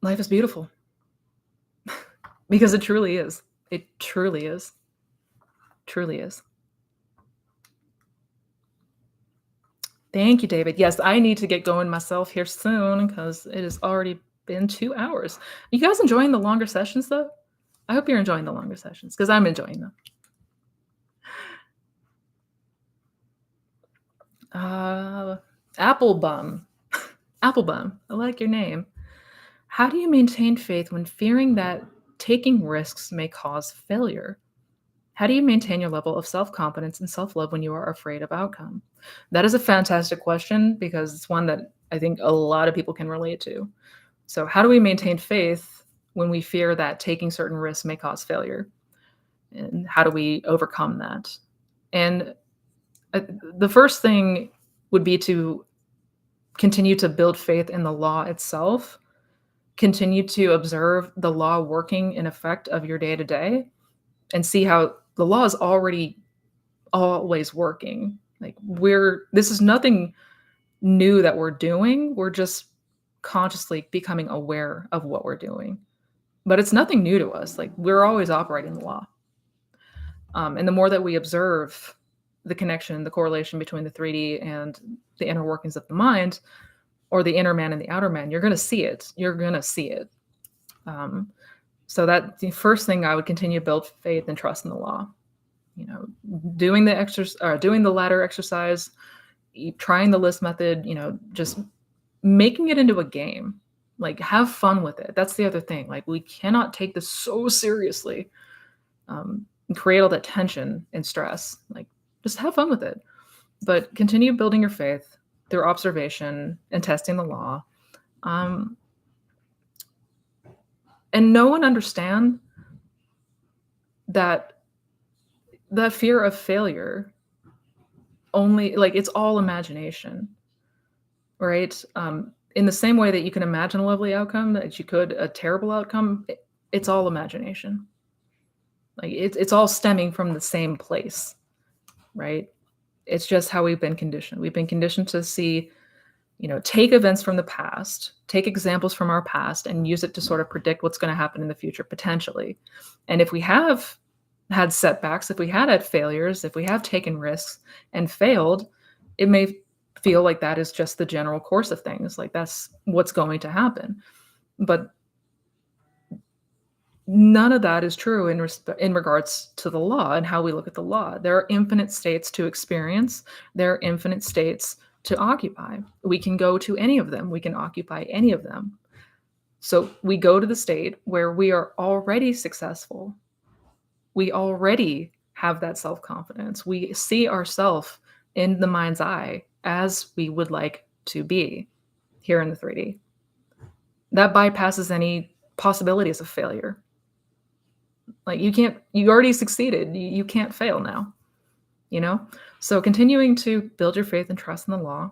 life is beautiful because it truly is. It truly is. Truly is. Thank you, David. Yes, I need to get going myself here soon because it has already been 2 hours. You guys enjoying the longer sessions though? I hope you're enjoying the longer sessions because I'm enjoying them. Applebum. Applebum. I like your name. How do you maintain faith when fearing that taking risks may cause failure? How do you maintain your level of self-confidence and self-love when you are afraid of outcome? That is a fantastic question because it's one that I think a lot of people can relate to. So, how do we maintain faith when we fear that taking certain risks may cause failure? And how do we overcome that? And the first thing would be to continue to build faith in the law itself, continue to observe the law working in effect of your day to day, and see how the law is already always working. Like this is nothing new that we're doing. We're just consciously becoming aware of what we're doing. But it's nothing new to us. Like we're always operating the law. And the more that we observe the connection, the correlation between the 3D and the inner workings of the mind, or the inner man and the outer man, you're going to see it. You're going to see it. So that the first thing I would continue to build faith and trust in the law. Doing the ladder exercise, trying the list method, just making it into a game. Like have fun with it. That's the other thing. Like we cannot take this so seriously. And create all that tension and stress. Like just have fun with it. But continue building your faith through observation and testing the law. And know and understand that the fear of failure only, like, it's all imagination, right? In the same way that you can imagine a lovely outcome, that you could a terrible outcome, it's all imagination. Like it's all stemming from the same place, right? It's just how we've been conditioned. We've been conditioned to see, take events from the past, take examples from our past, and use it to sort of predict what's going to happen in the future potentially. And if we have had setbacks, if we had failures, if we have taken risks and failed, it may feel like that is just the general course of things. Like that's what's going to happen. But none of that is true in regards to the law and how we look at the law. There are infinite states to experience. There are infinite states to occupy. We can go to any of them. We can occupy any of them. So we go to the state where we are already successful. We already have that self-confidence. We see ourselves in the mind's eye as we would like to be here in the 3D. That bypasses any possibilities of failure. Like you already succeeded. You can't fail now, you know? So continuing to build your faith and trust in the law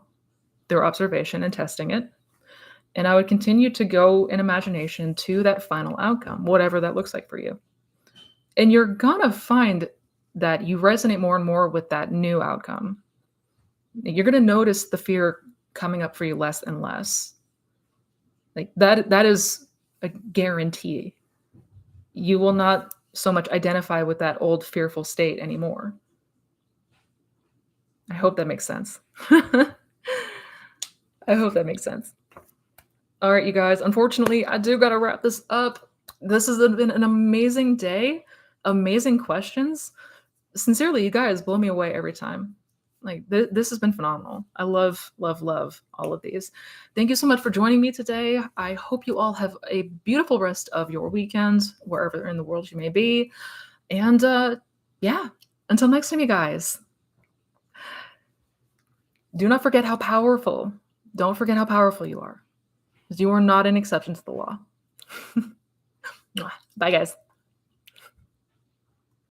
through observation and testing it. And I would continue to go in imagination to that final outcome, whatever that looks like for you. And you're gonna find that you resonate more and more with that new outcome. You're gonna notice the fear coming up for you less and less. Like that is a guarantee. You will not so much identify with that old fearful state anymore. I hope that makes sense. I hope that makes sense. All right, you guys. Unfortunately, I do got to wrap this up. This has been an amazing day. Amazing questions. Sincerely, you guys blow me away every time. Like this has been phenomenal. I love, love, love all of these. Thank you so much for joining me today. I hope you all have a beautiful rest of your weekend, wherever in the world you may be. And yeah, until next time, you guys. Do not forget how powerful. Don't forget how powerful you are. Because you are not an exception to the law. Bye, guys.